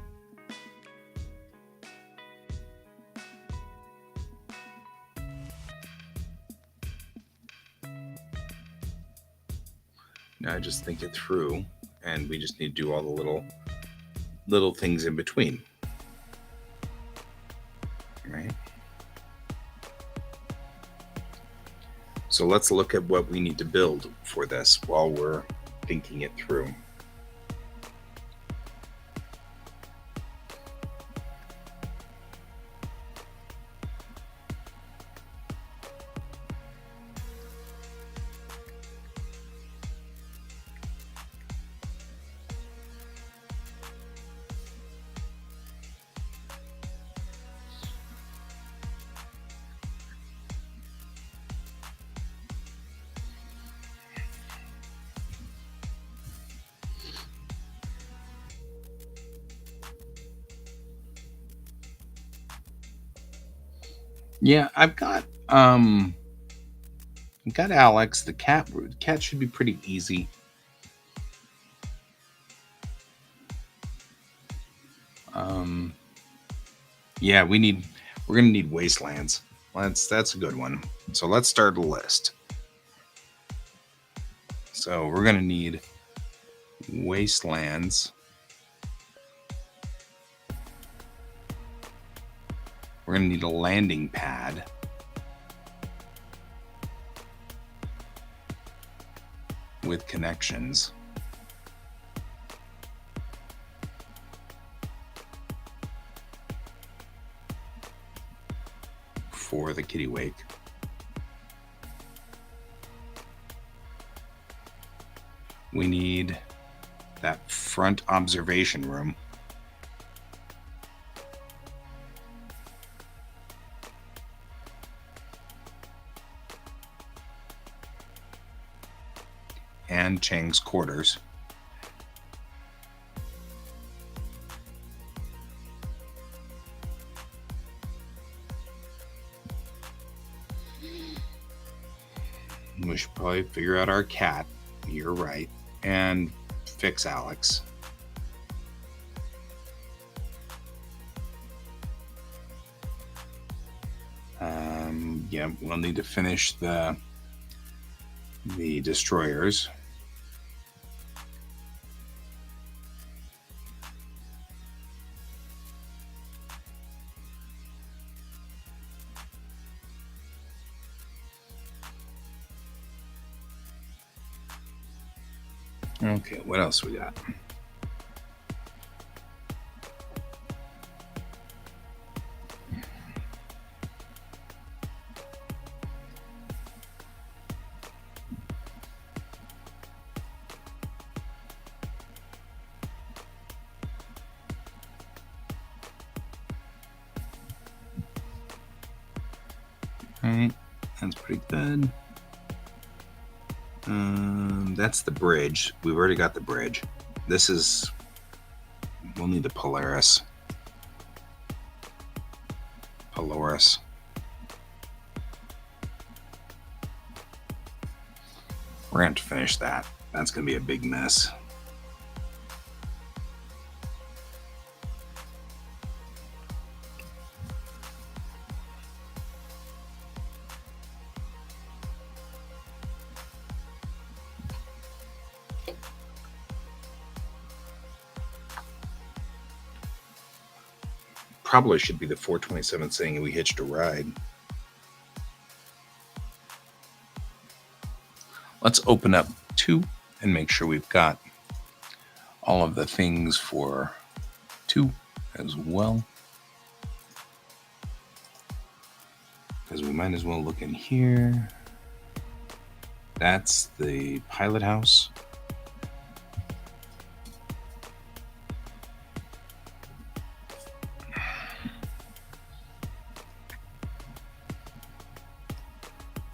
Now I just think it through, and we just need to do all the little things in between. Right? So let's look at what we need to build for this while we're thinking it through. Yeah, I've got Alex, the cat. The cat should be pretty easy. Yeah, we're gonna need wastelands. That's a good one. So let's start a list. So we're gonna need wastelands. We're going to need a landing pad. With connections. For the Kittiwake. We need that front observation room. And Chang's quarters. We should probably figure out our cat. You're right. And fix Alex. Yeah, we'll need to finish the destroyers. Okay, what else we got? Right, that's pretty good. That's the bridge. We've already got the bridge. This is... We'll need the Polaris. Polaris. We're going to have to finish that. That's going to be a big mess. Probably should be the 427 saying we hitched a ride. Let's open up 2 and make sure we've got all of the things for 2 as well. Because we might as well look in here. That's the pilot house.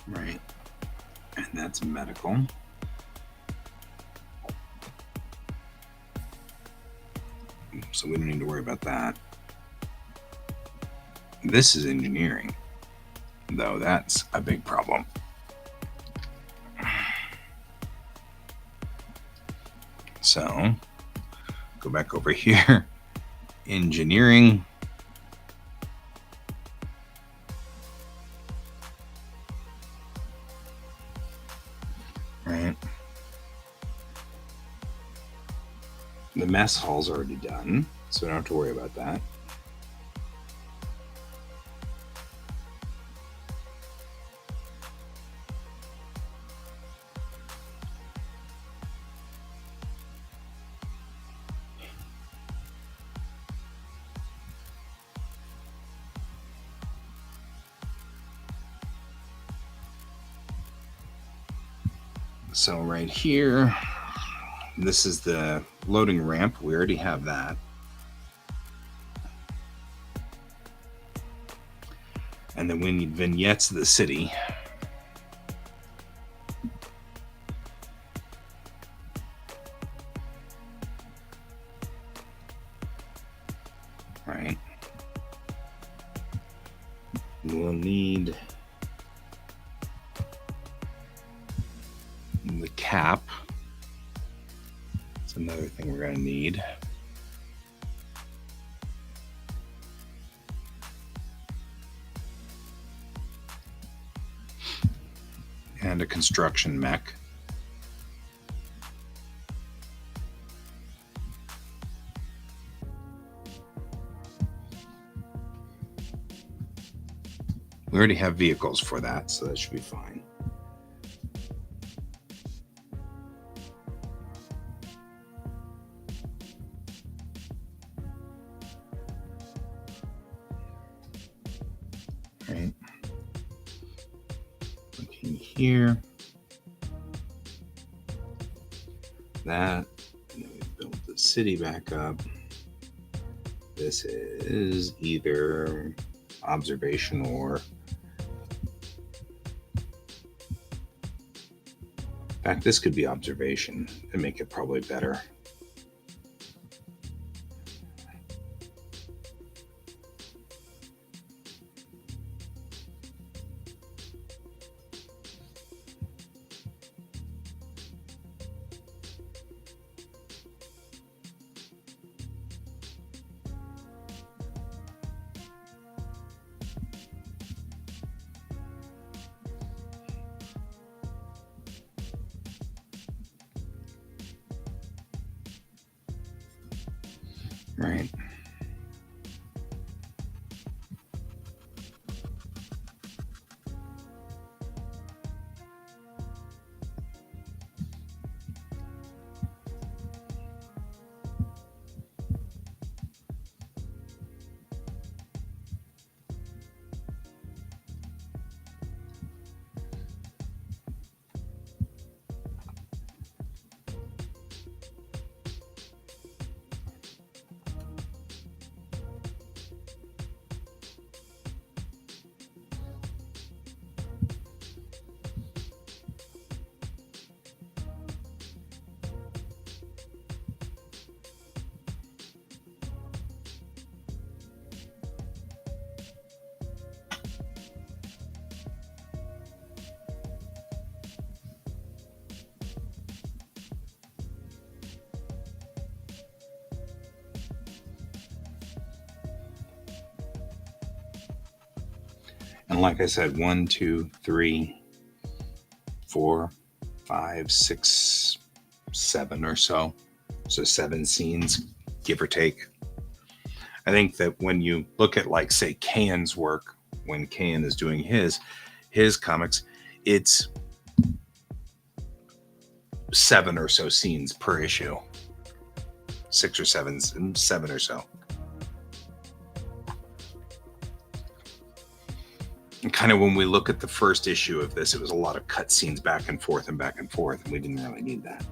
Right. And that's medical. So we don't need to worry about that. This is engineering, though that's a big problem. So go back over here. Engineering. Right. The mess hall's already done, so we don't have to worry about that. So right here, this is the loading ramp. We already have that. And then we need vignettes of the city. Right. We'll need the cap. That's another thing we're going to need. And a construction mech. We already have vehicles for that, so that should be fine. Right. Looking here. That. And then we build the city back up. This is either observation or... In fact, this could be observation and make it probably better. Right. And like I said, 1, 2, 3, 4, 5, 6, 7 or so. So 7 scenes, give or take. I think that when you look at, like, say, Can's work, when Can is doing his comics, it's 7 or so scenes per issue. 6 or 7, 7 or so. And kind of when we look at the first issue of this, it was a lot of cut scenes back and forth, and we didn't really need that.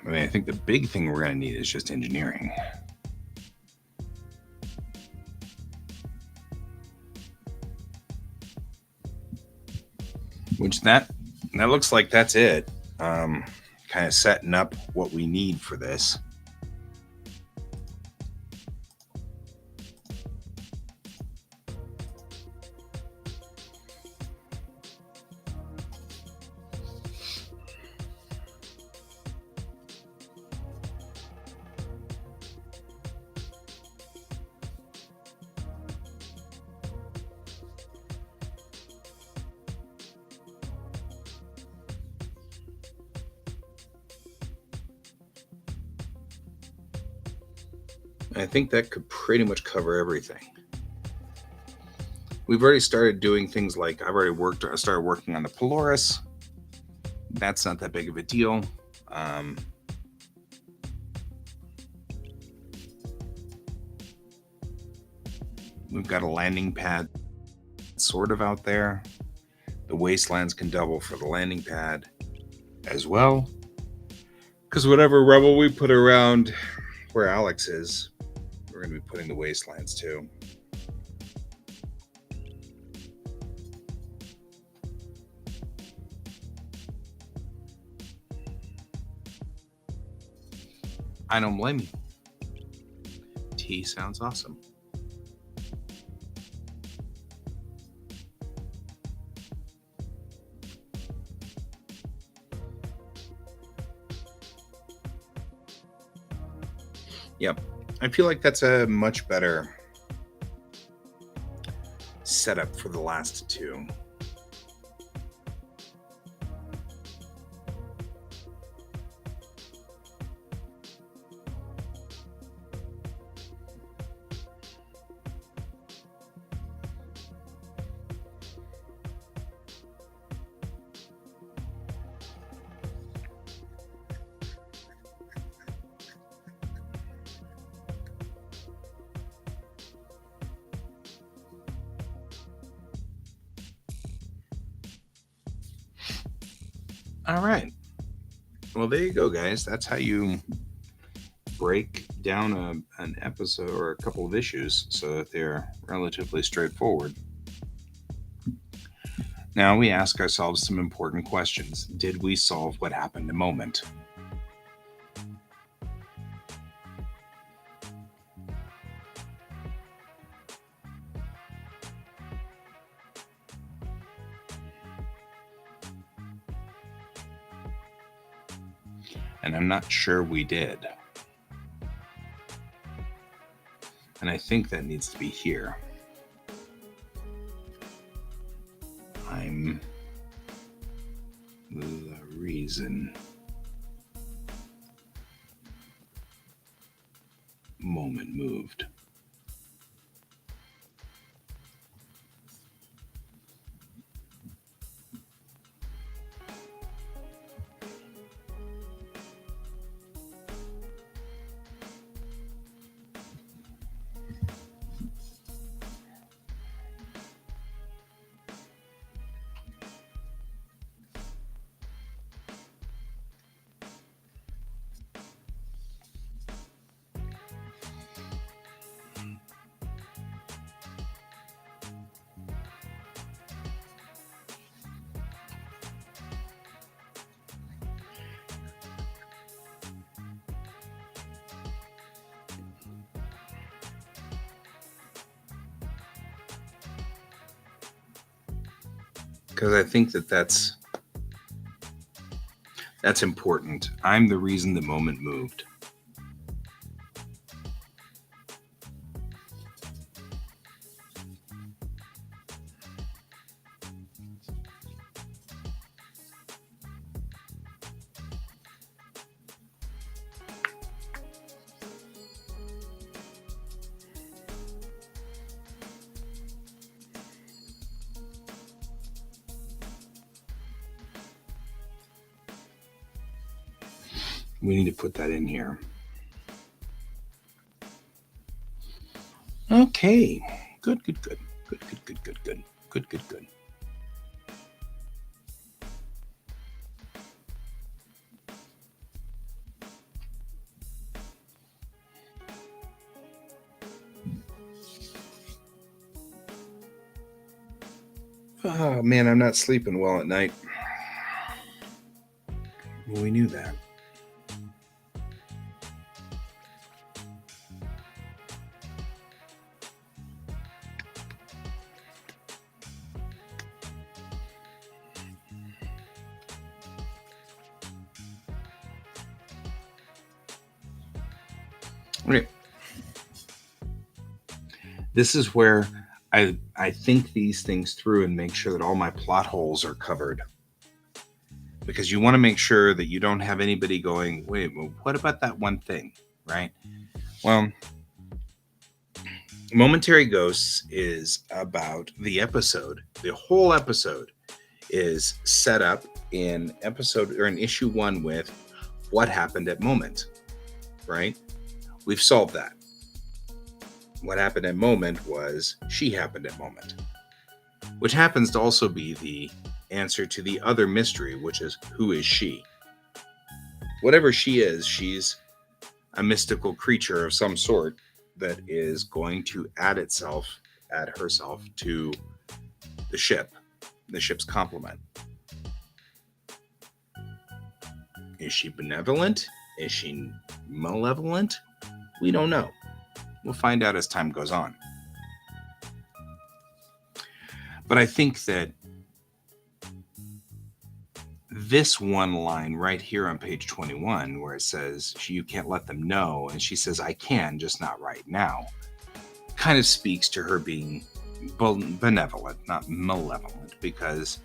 But I think the big thing we're going to need is just engineering. Which that looks like that's it. Kind of setting up what we need for this. I think that could pretty much cover everything. We've already started doing things like I started working on the Polaris. That's not that big of a deal. We've got a landing pad sort of out there. The Wastelands can double for the landing pad as well. Because whatever rubble we put around where Alex is, we're going to be putting the Wastelands too. I don't blame you. Tea sounds awesome. Yep. I feel like that's a much better setup for the last two. All right. Well, there you go, guys. That's how you break down an episode or a couple of issues so that they're relatively straightforward. Now we ask ourselves some important questions. Did we solve what happened in Moment? And I'm not sure we did. And I think that needs to be here. I'm the reason moment moved. Because I think that's important. I'm the reason the moment moved. We need to put that in here. Okay. Good. Oh man, I'm not sleeping well at night. Well, we knew that. Okay. This is where I think these things through and make sure that all my plot holes are covered. Because you want to make sure that you don't have anybody going, wait, well, what about that one thing, right? Well, Momentary Ghosts is about the episode. The whole episode is set up in episode or in issue 1 with what happened at Moment, right? We've solved that. What happened at Moment was she happened at Moment, which happens to also be the answer to the other mystery, which is who is she? Whatever she is, she's a mystical creature of some sort that is going to add herself to the ship's complement. Is she benevolent? Is she malevolent? We don't know. We'll find out as time goes on. But I think that this one line right here on page 21, where it says, you can't let them know, and she says, I can, just not right now, kind of speaks to her being benevolent, not malevolent, because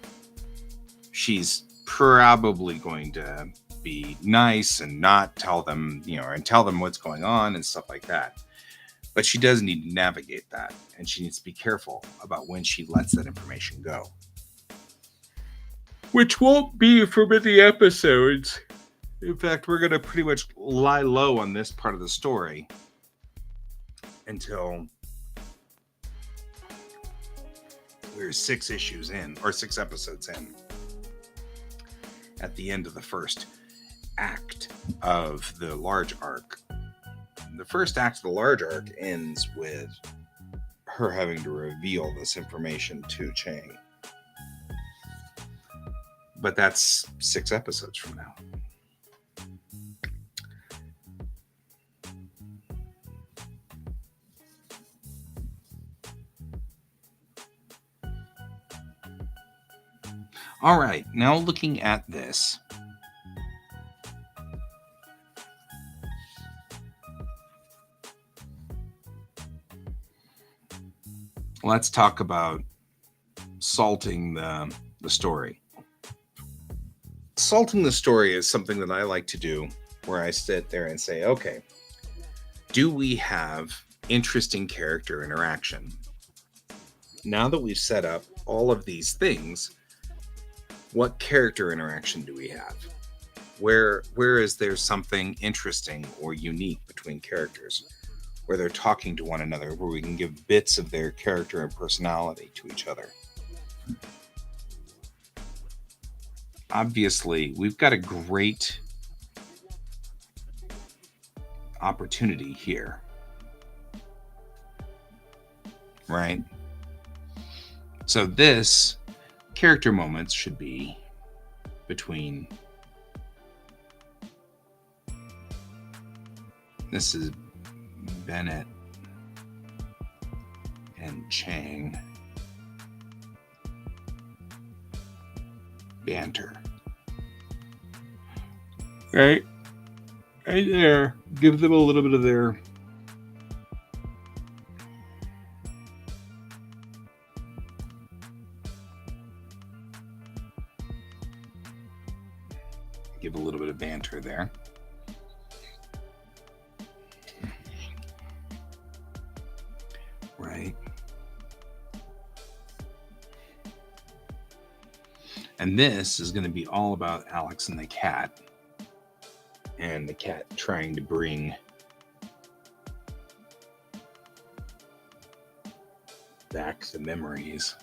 she's probably going to be nice and not tell them, and tell them what's going on and stuff like that. But she does need to navigate that, and she needs to be careful about when she lets that information go. Which won't be for many episodes. In fact, we're going to pretty much lie low on this part of the story until we're 6 episodes in. At the end of the first act of the large arc. The first act of the large arc ends with her having to reveal this information to Chang. But that's 6 episodes from now. All right, now looking at this. let's talk about salting the story. Salting the story is something that I like to do, where I sit there and say, okay, do we have interesting character interaction? Now that we've set up all of these things, what character interaction do we have? Where is there something interesting or unique between characters, where they're talking to one another, where we can give bits of their character and personality to each other? Obviously, we've got a great opportunity here, right? So this character moments should be between, this is Bennett and Chang. Banter. Right there. Give them a little bit of their banter there. Right. And this is going to be all about Alex and the cat trying to bring back the memories.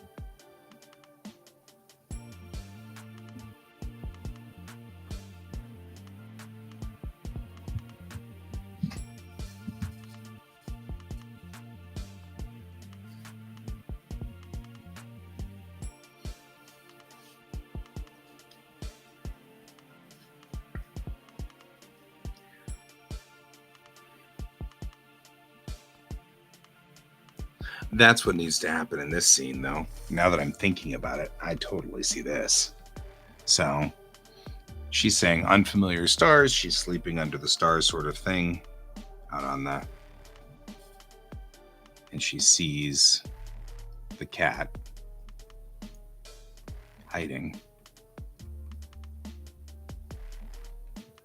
That's what needs to happen in this scene, though. Now that I'm thinking about it, I totally see this. So she's saying unfamiliar stars. She's sleeping under the stars, sort of thing, out on the. And she sees the cat hiding.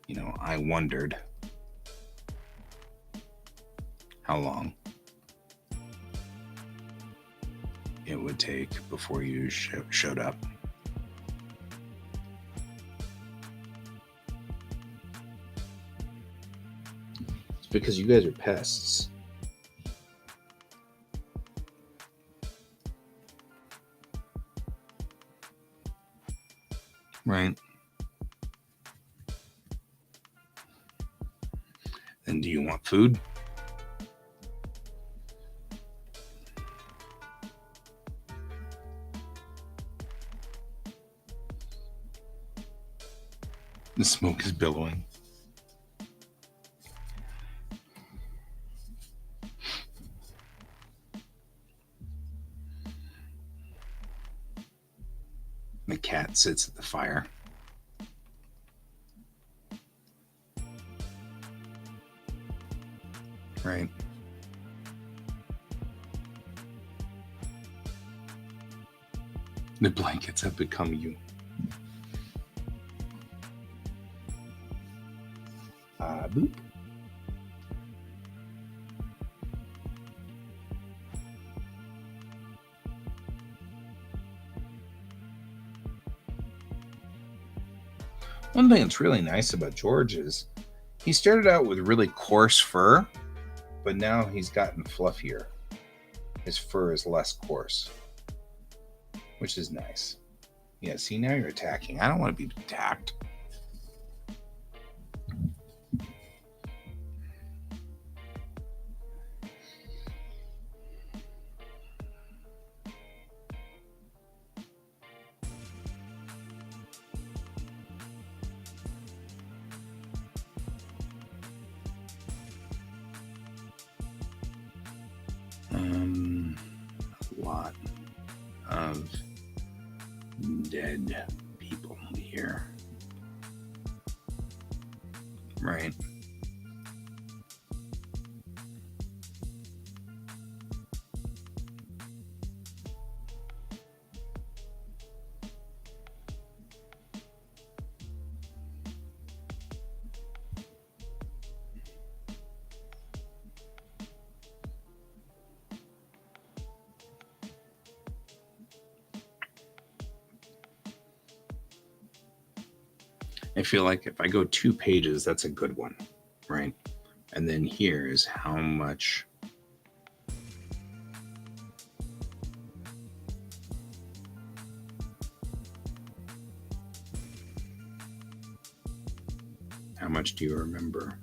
You know, I wondered how long it would take before you showed up. It's because you guys are pests. Right. And do you want food? The smoke is billowing. The cat sits at the fire. Right. The blankets have become you. Boop. One thing that's really nice about George is he started out with really coarse fur, but now he's gotten fluffier. His fur is less coarse, which is nice. Yeah, see, now you're attacking. I don't want to be attacked. A lot of dead people here. Right. I feel like if I go 2 pages, that's a good one, right? And then here's how much do you remember?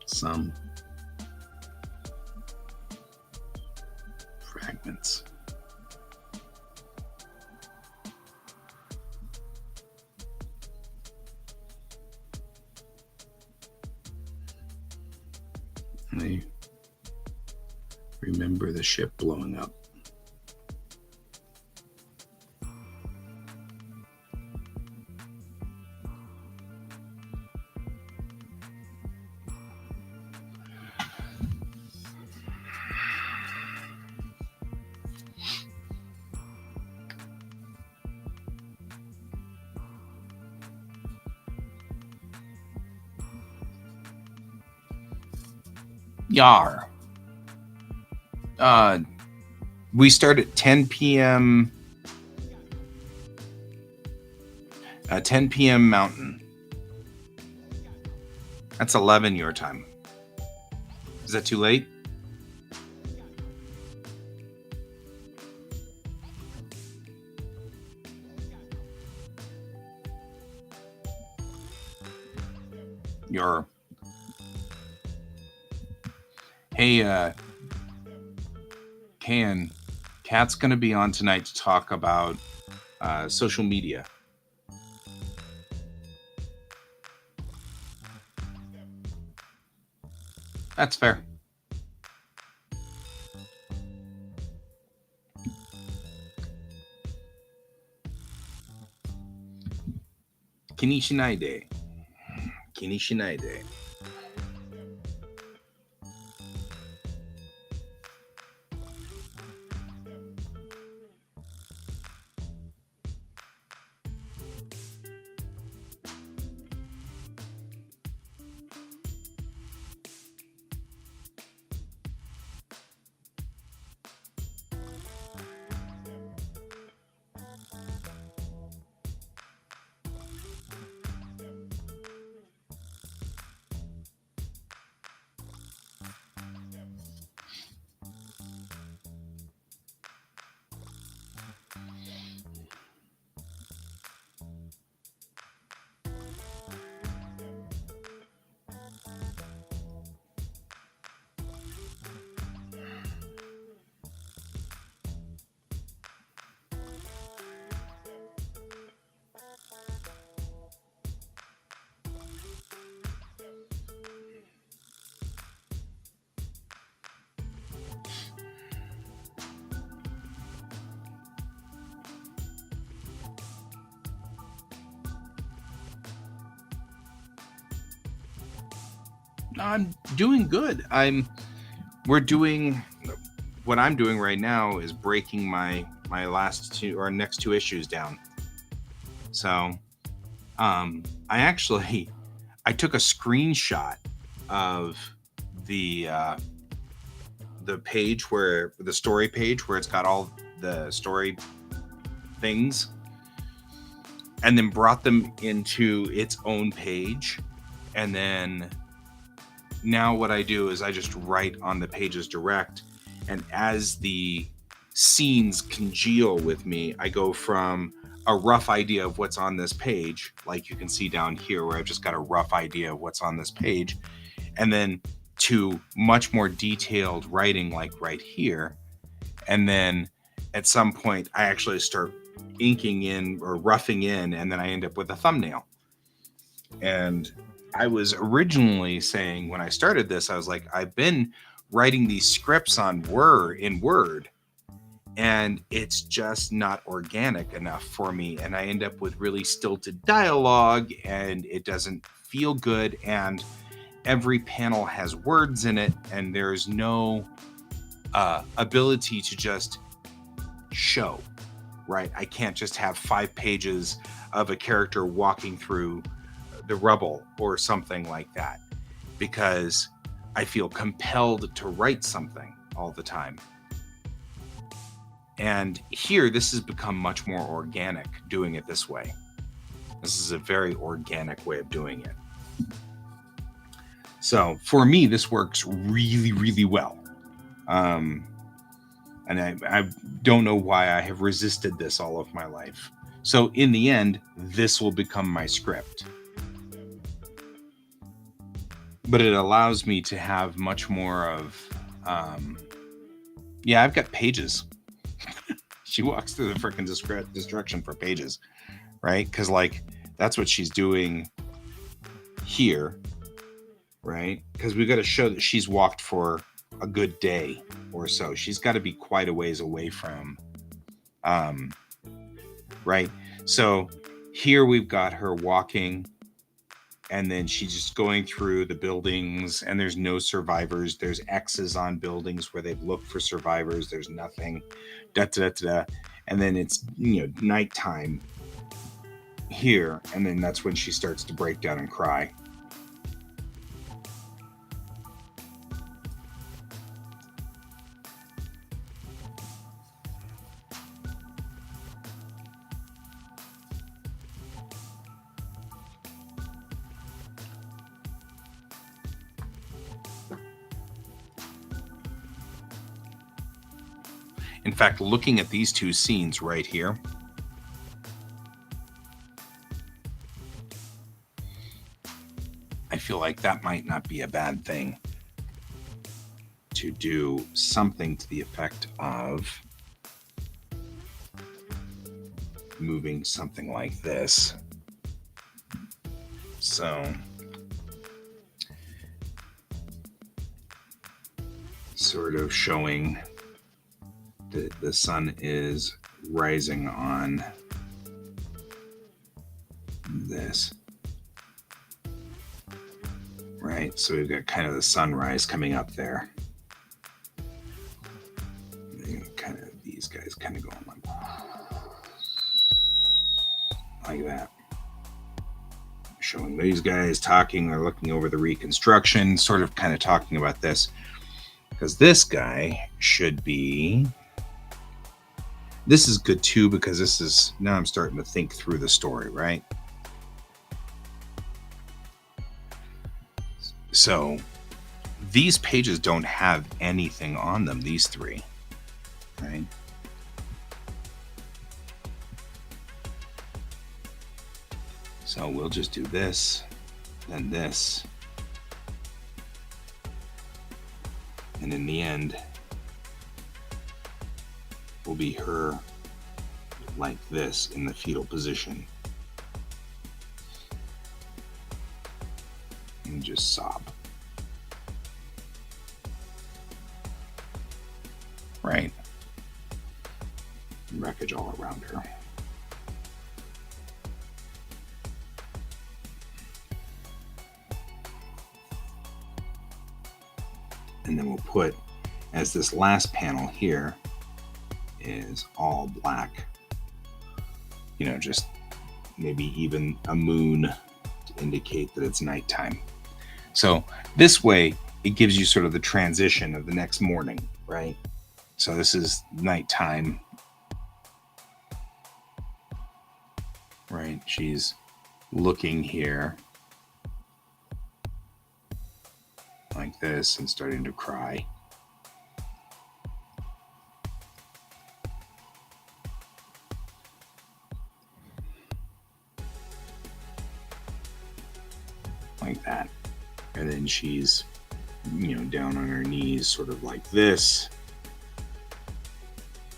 Some fragments. I remember the ship blowing up. Yar. We start at 10 p.m. 10 p.m. Mountain. That's 11 your time. Is that too late? Hey, Kat's going to be on tonight to talk about social media. That's fair. Kinishinaide. I'm doing good. We're doing what I'm doing right now is breaking my last two or next two issues down. So, I took a screenshot of the page where the story page where it's got all the story things, and then brought them into its own page, and then now what I do is I just write on the pages direct, and as the scenes congeal with me, I go from a rough idea of what's on this page, like you can see down here where I've just got a rough idea of what's on this page, and then to much more detailed writing like right here. And then at some point I actually start inking in or roughing in, and then I end up with a thumbnail. And I was originally saying when I started this, I was like, I've been writing these scripts in Word, and it's just not organic enough for me. And I end up with really stilted dialogue, and it doesn't feel good. And every panel has words in it, and there's no ability to just show, right? I can't just have 5 pages of a character walking through the rubble or something like that, because I feel compelled to write something all the time. And here, this has become much more organic doing it this way. This is a very organic way of doing it. So for me, this works really, really well. And I don't know why I have resisted this all of my life. So in the end, this will become my script. But it allows me to have much more of, yeah, I've got pages. She walks through the freaking destruction for pages, right? Because like that's what she's doing here, right? Because we've got to show that she's walked for a good day or so. She's got to be quite a ways away from, right? So here we've got her walking, and then she's just going through the buildings, and there's no survivors. There's X's on buildings where they've looked for survivors. There's nothing. Da, da, da, da. And then it's, nighttime here, and then that's when she starts to break down and cry. In fact, looking at these two scenes right here, I feel like that might not be a bad thing to do something to the effect of moving something like this. So sort of showing that the sun is rising on this, right? So we've got kind of the sunrise coming up there. And kind of these guys kind of going like that. Showing these guys talking, they're looking over the reconstruction, sort of kind of talking about this. Because this guy should be... This is good too, because this is... Now I'm starting to think through the story, right? So these pages don't have anything on them, these three, right? So we'll just do this, then this. And in the end, will be her like this in the fetal position. And just sob. Right? Wreckage all around her. And then we'll put, as this last panel here is all black, just maybe even a moon to indicate that it's nighttime. So this way, it gives you sort of the transition of the next morning, right? So this is nighttime, right? She's looking here like this and starting to cry. Like that. And then she's, down on her knees, sort of like this.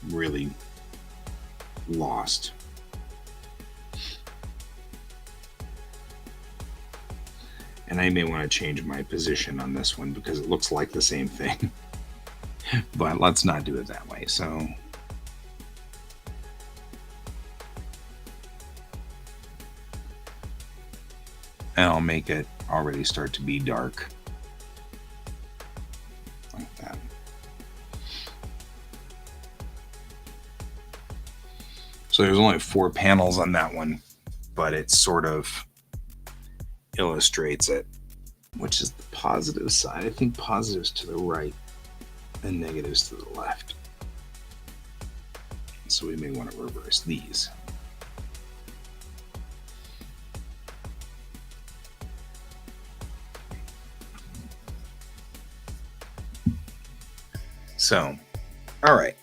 Really lost. And I may want to change my position on this one because it looks like the same thing. But let's not do it that way. So and I'll make it already start to be dark. Like that. So there's only 4 panels on that one, but it sort of illustrates it, which is the positive side. I think positives to the right and negatives to the left. So we may want to reverse these. So, all right.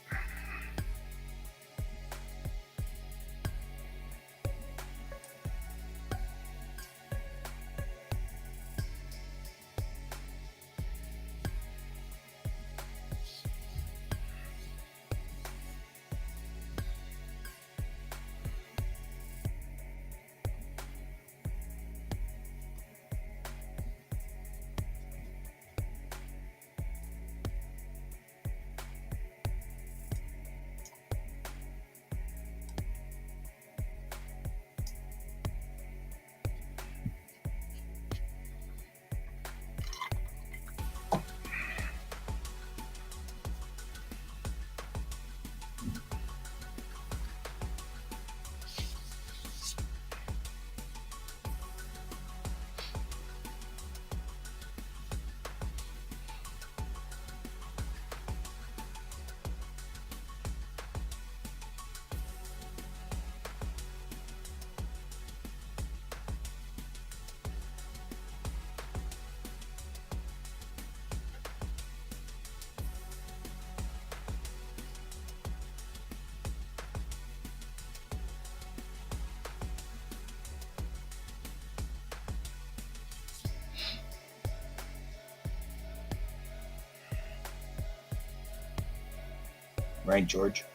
Right, George?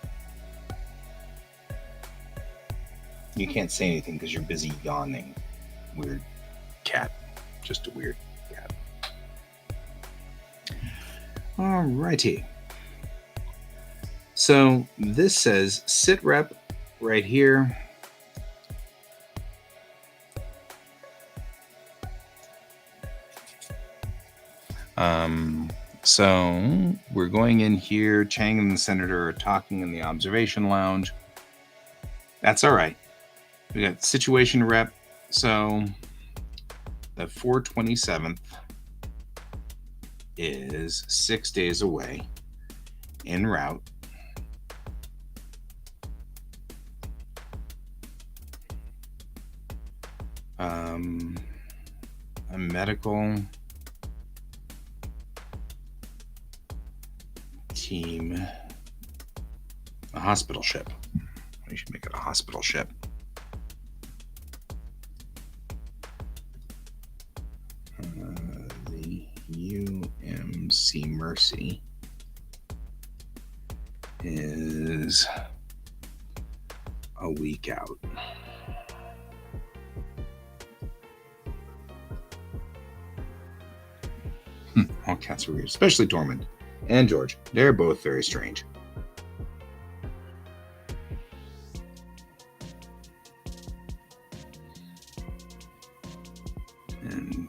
You can't say anything because you're busy yawning. Weird cat. Just a weird cat. Alrighty. So this says sit rep right here. So we're going in here. Chang and the senator are talking in the observation lounge. That's all right. We got situation rep. So the 427th is 6 days away en route. A medical team, a hospital ship. We should make it a hospital ship. The UMC Mercy is a week out. All cats are weird, especially Tormund and George. They're both very strange. And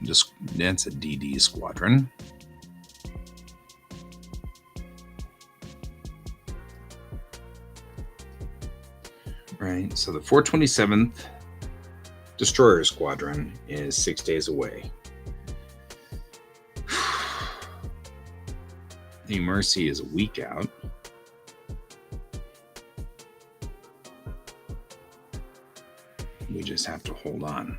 just that's a DD squadron. Right, so the 427th Destroyer Squadron is 6 days away. The Mercy is a week out. We just have to hold on.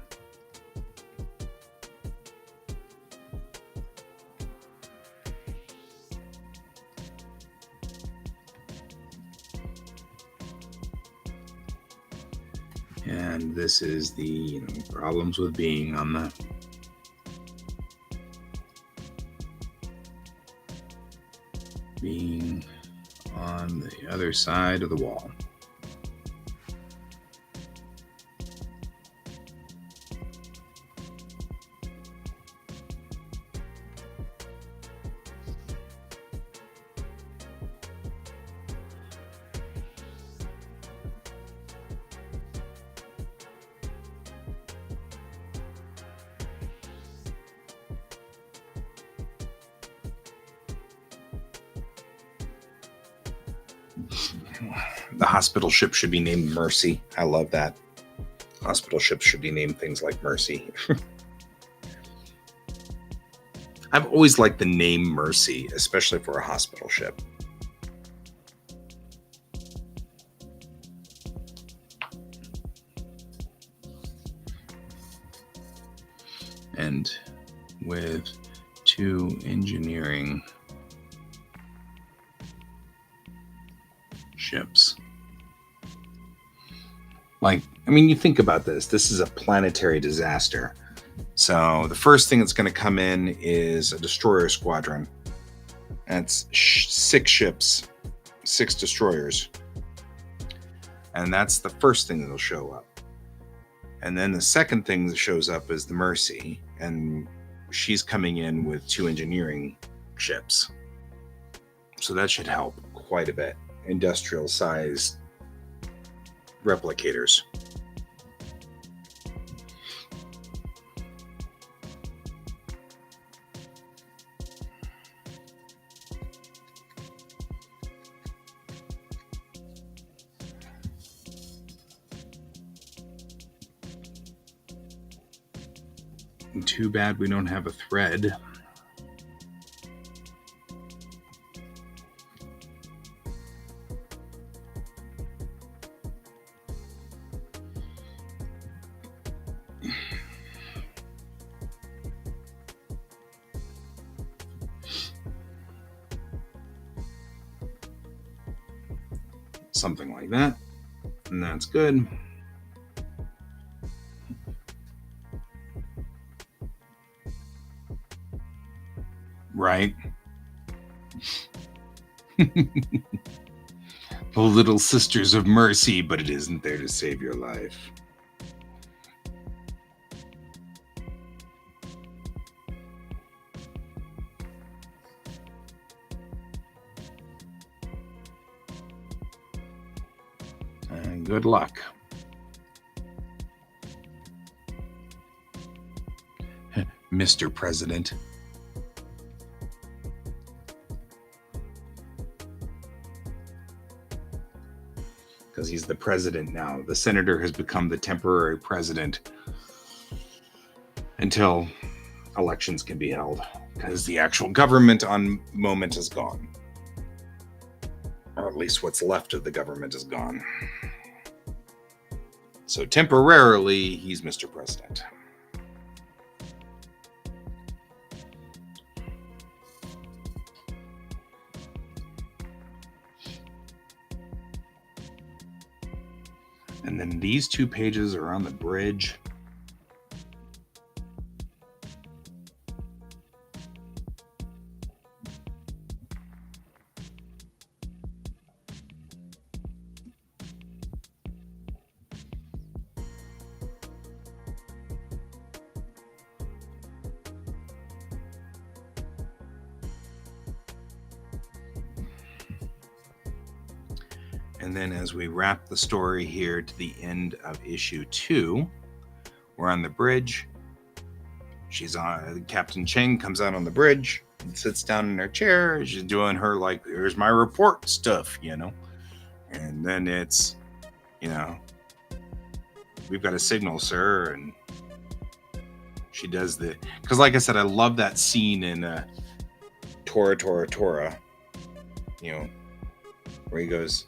And this is the problems with being on the other side of the wall. The hospital ship should be named Mercy. I love that. Hospital ships should be named things like Mercy. I've always liked the name Mercy, especially for a hospital ship. And with 2 engineering ships. Like, I mean, you think about this. This is a planetary disaster. So the first thing that's going to come in is a destroyer squadron. That's 6 ships, 6 destroyers. And that's the first thing that'll show up. And then the second thing that shows up is the Mercy. And she's coming in with 2 engineering ships. So that should help quite a bit. Industrial sized replicators. Too bad we don't have a thread. Something like that. And that's good. Right. The little sisters of mercy, but it isn't there to save your life. And good luck. Mr. President. Because he's the president now. The senator has become the temporary president until elections can be held, because the actual government on moment is gone. Or at least what's left of the government is gone. So temporarily, he's Mr. President. And then these 2 pages are on the bridge. And then as we wrap the story here to the end of issue 2, we're on the bridge. She's on, Captain Cheng comes out on the bridge and sits down in her chair. She's doing her, like, here's my report stuff, you know. And then it's, you know, we've got a signal, sir. And she does the, because like I said, I love that scene in Tora, you know, where he goes,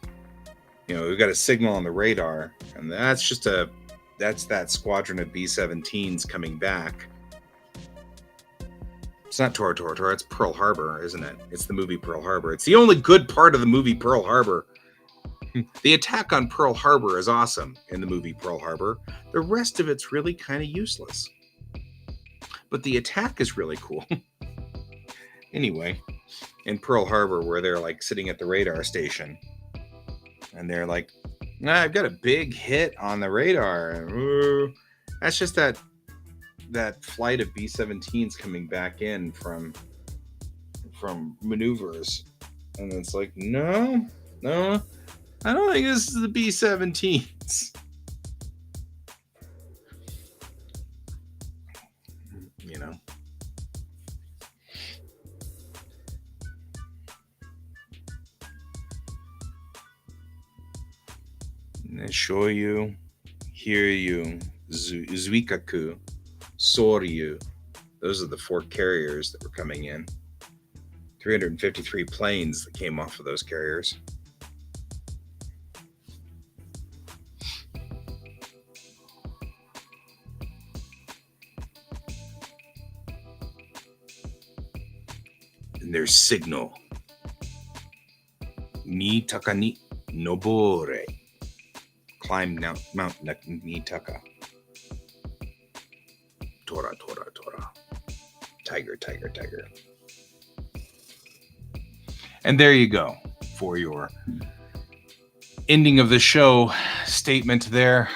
you know, we've got a signal on the radar, and that's that squadron of B-17s coming back. It's not Tora, it's Pearl Harbor, isn't it? It's the movie Pearl Harbor. It's the only good part of the movie Pearl Harbor. The attack on Pearl Harbor is awesome in the movie Pearl Harbor. The rest of it's really kind of useless. But the attack is really cool. Anyway, in Pearl Harbor, where they're like sitting at the radar station, and they're like, I've got a big hit on the radar. Ooh. That's just that flight of B-17s coming back in from maneuvers. And it's like, no, I don't think this is the B-17s. You know? Shoyu, Hiryu, Zuikaku, Soryu. Those are the 4 carriers that were coming in. 353 planes that came off of those carriers. And there's Signal. Nitaka ni Nobore. Climb Mount Nitaka. Tora. Tiger. And there you go for your ending of the show statement there.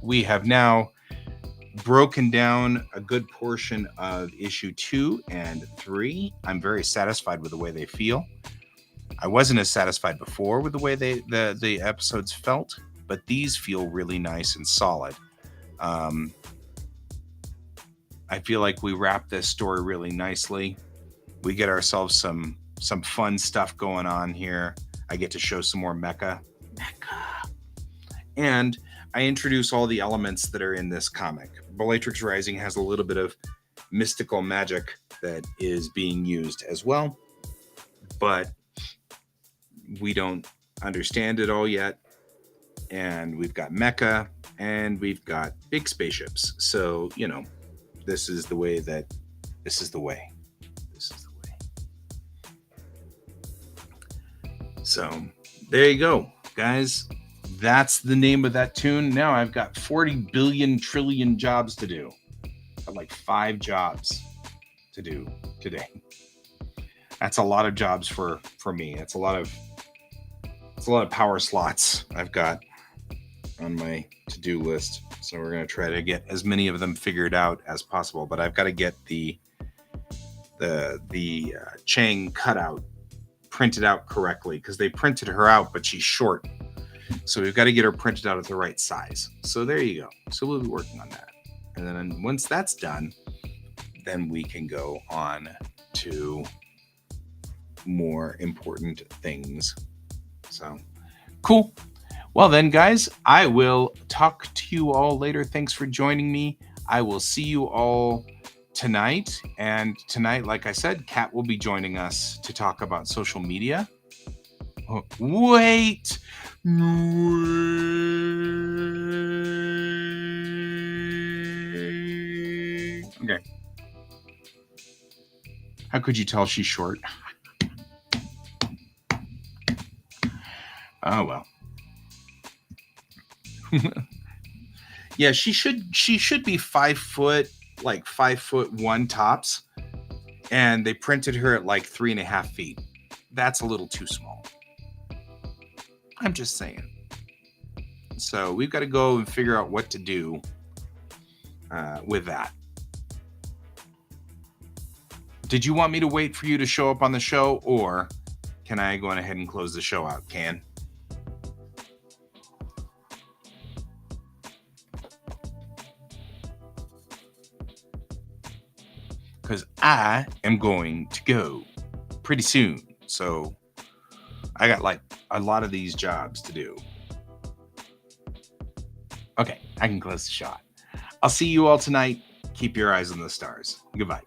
We have now broken down a good portion of issue 2 and 3. I'm very satisfied with the way they feel. I wasn't as satisfied before with the way the episodes felt, but these feel really nice and solid. I feel like we wrap this story really nicely. We get ourselves some fun stuff going on here. I get to show some more mecha. And I introduce all the elements that are in this comic. Bellatrix Rising has a little bit of mystical magic that is being used as well, but we don't understand it all yet. And we've got mecha and we've got big spaceships. So, this is the way. So there you go, guys. That's the name of that tune. Now I've got 40 billion trillion jobs to do. I've like 5 jobs to do today. That's a lot of jobs for me. It's a lot of power slots I've got on my to-do list. So we're going to try to get as many of them figured out as possible. But I've got to get the Chang cutout printed out correctly, because they printed her out, but she's short. So we've got to get her printed out at the right size. So there you go. So we'll be working on that. And then once that's done, then we can go on to more important things. So cool. Well then, guys, I will talk to you all later. Thanks for joining me. I will see you all tonight. And tonight, like I said, Kat will be joining us to talk about social media. Oh, wait. Okay. How could you tell she's short? Oh, well. Yeah, she should be 5 foot, like 5'1" tops, and they printed her at like 3.5 feet. That's a little too small. I'm just saying. So we've got to go and figure out what to do with that. Did you want me to wait for you to show up on the show, or can I go on ahead and close the show out? Can? Because I am going to go pretty soon. So I got like a lot of these jobs to do. Okay, I can close the shot. I'll see you all tonight. Keep your eyes on the stars. Goodbye.